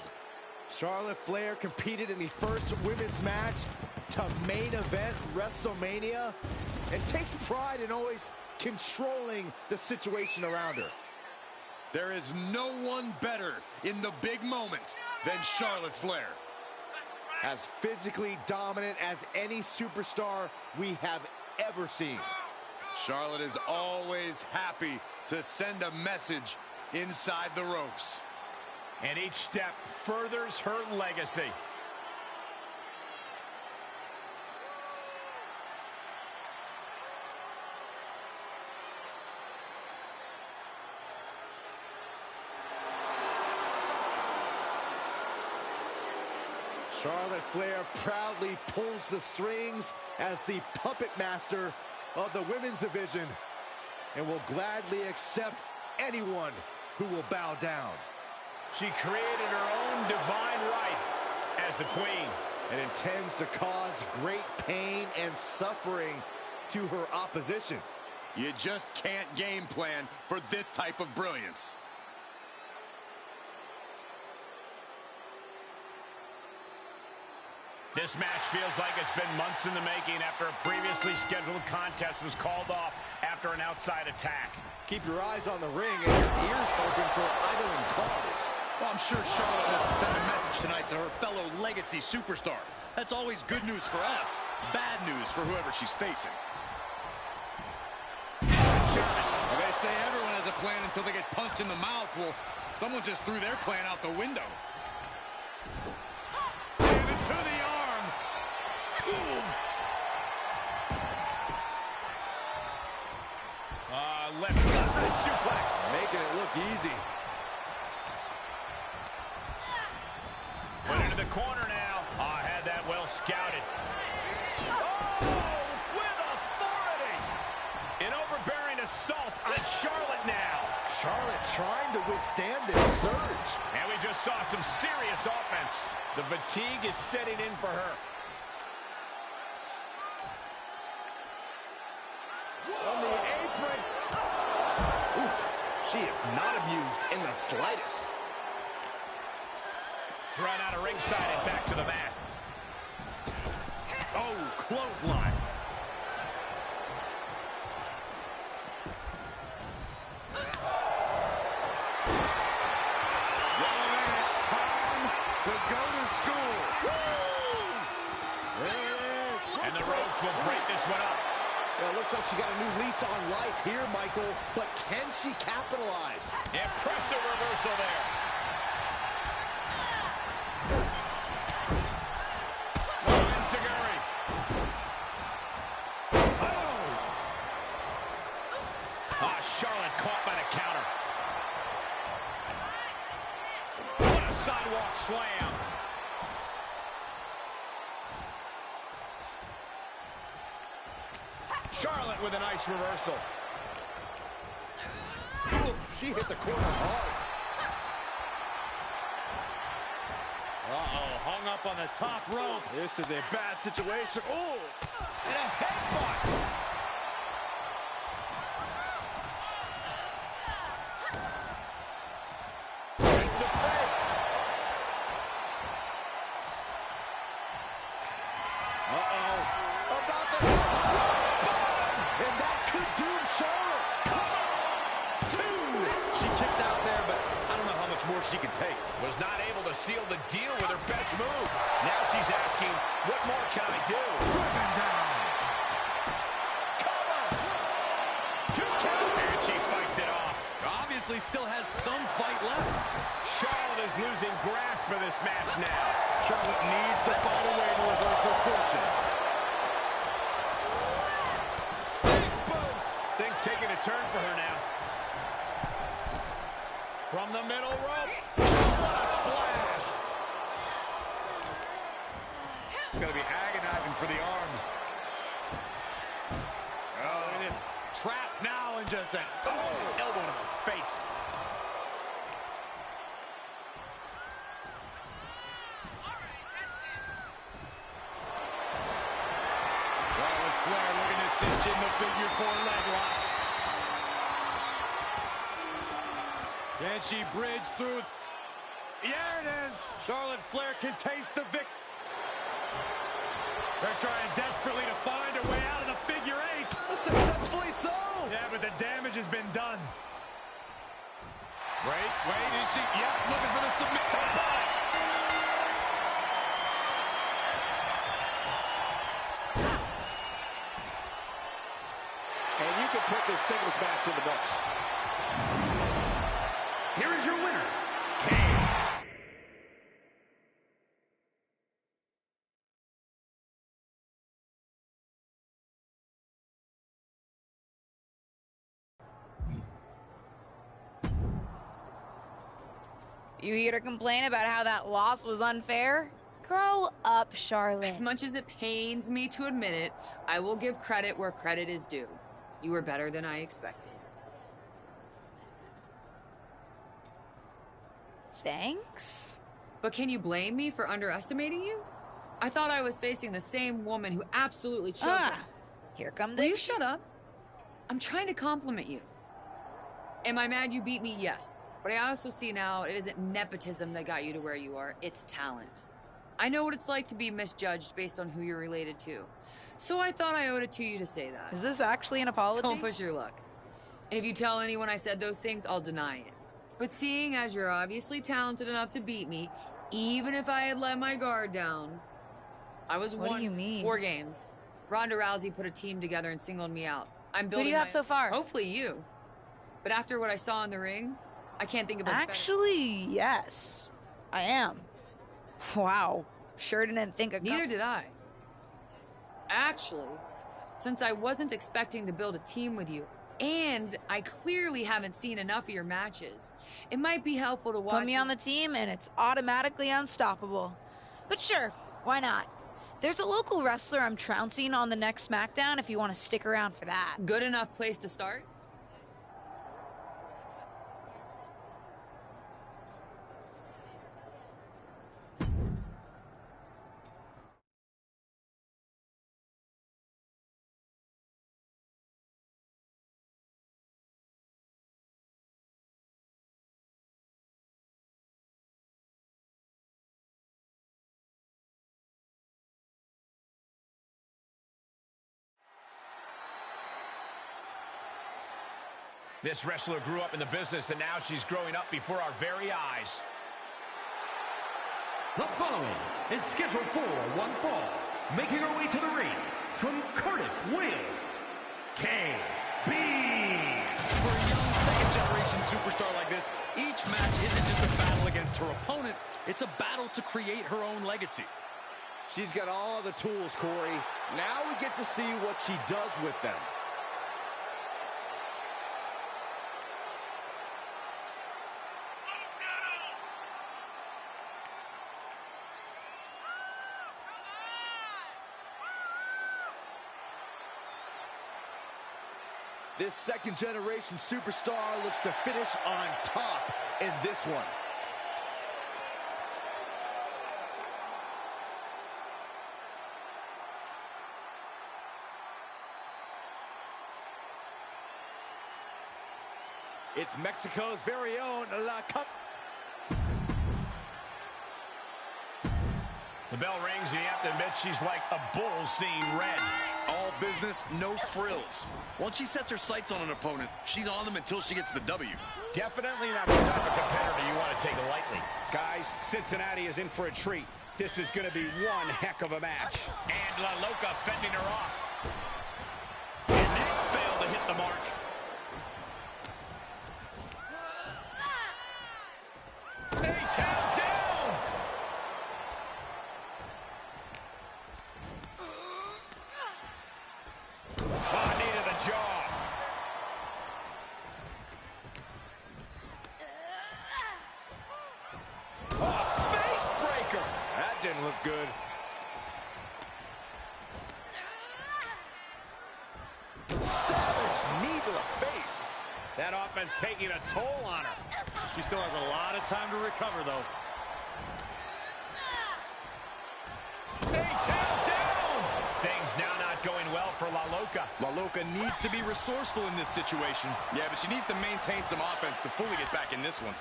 Charlotte Flair competed in the first women's match to main event WrestleMania and takes pride in always controlling the situation around her. There is no one better in the big moment than Charlotte Flair. As physically dominant as any superstar we have ever seen. Charlotte is always happy to send a message inside the ropes. And each step furthers her legacy. Charlotte Flair proudly pulls the strings as the puppet master of the women's division and will gladly accept anyone who will bow down. She created her own divine right as the Queen and intends to cause great pain and suffering to her opposition. You just can't game plan for this type of brilliance. This match feels like it's been months in the making after a previously scheduled contest was called off after an outside attack. Keep your eyes on the ring and your ears open for idling calls. Well, I'm sure Charlotte has to send a message tonight to her fellow legacy superstar. That's always good news for us, bad news for whoever she's facing. Well, they say everyone has a plan until they get punched in the mouth. Well, someone just threw their plan out the window. And into the arm. Ooh. Left suplex. Making it look easy. Put into the corner now. Oh, had that well scouted. Oh, with authority. An overbearing assault on Charlotte now. Charlotte trying to withstand this surge. And we just saw some serious offense. The fatigue is setting in for her. On the apron. Oof, she is not amused in the slightest. Run out of ringside and back to the mat. Oh, clothesline. To go to school. Woo! There it is. And the ropes will break this one up. Well, it looks like she got a new lease on life here, Michael. But can she capitalize? Impressive reversal there. Enziguri. Oh, Charlotte caught by the counter. What a sidewalk slam. Charlotte with a nice reversal. Ooh, she hit the corner hard. Uh-oh, hung up on the top rope. This is a bad situation. Oh, and a headbutt. She can take. Was not able to seal the deal with her best move. Now she's asking, what more can I do? Driven down. Cover. 2 count. And she fights it off. Obviously still has some fight left. Charlotte is losing grasp of this match now. Charlotte needs to find a way to reverse her fortunes. Big boot. Things taking a turn for her now. From the middle rope. What a splash. It's going to be agonizing for the arm. Oh, it is trapped now and just an elbow to the face. Charlotte Flair looking to cinch in the figure 4 leg lock. Can she bridge through? Yeah, it is. Charlotte Flair can taste the victory. They're trying desperately to find a way out of the figure 8. Successfully so. Yeah, but the damage has been done. Wait, is she? Yep, looking for the submission. And you can put this singles match in the books. Here is your winner, You here to complain about how that loss was unfair? Grow up, Charlotte. As much as it pains me to admit it, I will give credit where credit is due. You were better than I expected. Thanks? But can you blame me for underestimating you? I thought I was facing the same woman who absolutely choked her. Here come Will you shut up? I'm trying to compliment you. Am I mad you beat me? Yes. But I also see now it isn't nepotism that got you to where you are. It's talent. I know what it's like to be misjudged based on who you're related to. So I thought I owed it to you to say that. Is this actually an apology? Don't push your luck. And if you tell anyone I said those things, I'll deny it. But seeing as you're obviously talented enough to beat me, even if I had let my guard down, I was What do you mean? 4 games. Ronda Rousey put a team together and singled me out. I'm building Who do you have so far? Hopefully you. But after what I saw in the ring, I can't think of a Actually, yes. I am. Wow. Sure didn't think Neither did I. Actually, since I wasn't expecting to build a team with you, and I clearly haven't seen enough of your matches, it might be helpful to watch. Put me on the team and it's automatically unstoppable. But sure, why not? There's a local wrestler I'm trouncing on the next SmackDown if you want to stick around for that. Good enough place to start? This wrestler grew up in the business, and now she's growing up before our very eyes. The following is scheduled for one fall, making her way to the ring from Cardiff, Wales, KB. For a young second-generation superstar like this, each match isn't just a battle against her opponent, it's a battle to create her own legacy. She's got all the tools, Corey. Now we get to see what she does with them. This second-generation superstar looks to finish on top in this one. It's Mexico's very own La Cup. The bell rings, and you have to admit she's like a bull seeing red. All business, no frills. Once she sets her sights on an opponent, she's on them until she gets the W. Definitely not the type of competitor you want to take lightly. Guys, Cincinnati is in for a treat. This is going to be one heck of a match. And La Loca fending her off. And that failed to hit the mark. Didn't look good. Savage knee to the face. That offense taking a toll on her. She still has a lot of time to recover, though. Down. Things now not going well for La Loca. La Loca needs to be resourceful in this situation. Yeah, but she needs to maintain some offense to fully get back in this one.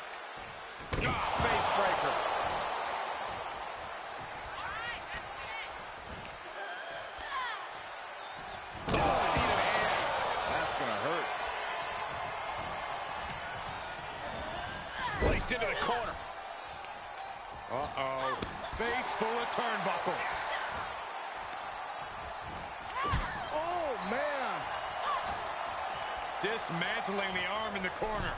Face breaker. Placed into the corner. Uh-oh. Face full of turnbuckle. Oh, man. Dismantling the arm in the corner.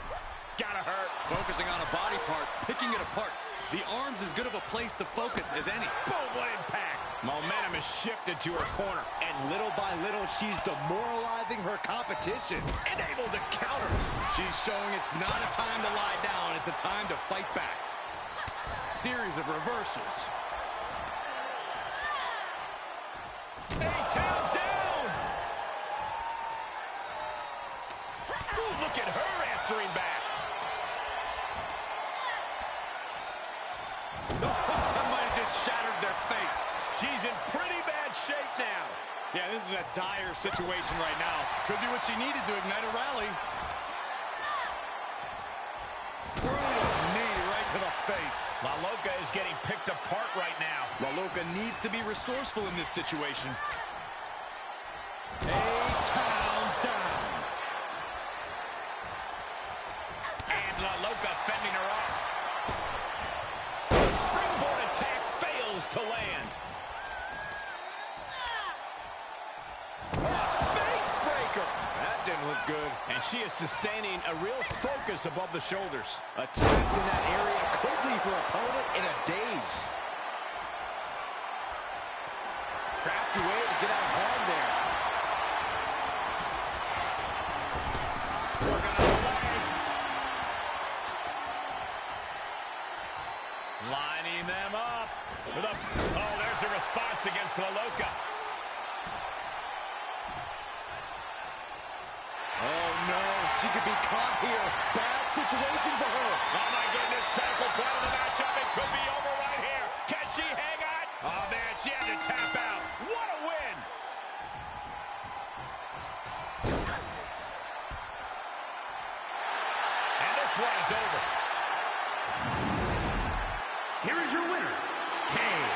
Gotta hurt. Focusing on a body part, picking it apart. The arm's as good of a place to focus as any. Boom, what impact. Momentum is shifted to her corner. And little by little, she's demoralizing her competition. And able to counter. She's showing it's not a time to lie down. It's a time to fight back. Series of reversals. Down. Ooh, look at her answering back. That might have just shattered their face. She's in pretty bad shape now. Yeah, this is a dire situation right now. Could be what she needed to ignite a rally. Brutal knee right to the face. La Loca is getting picked apart right now. La Loca needs to be resourceful in this situation. A-town down. And La Loca fending her off. The springboard attack fails to land. Face breaker. That didn't look good. And she is sustaining a real focus above the shoulders. Attacks in that area could leave her opponent in a daze. Crafty way to get out hard there. Working on the leg. Lining them up. Oh, there's a response against La Loca. Oh, no. She could be caught here. Bad situation for her. Oh, my goodness. Critical point of the matchup. It could be over right here. Can she hang on? Oh, man, she had to tap out. What a win. And this one is over. Here is your winner, KB.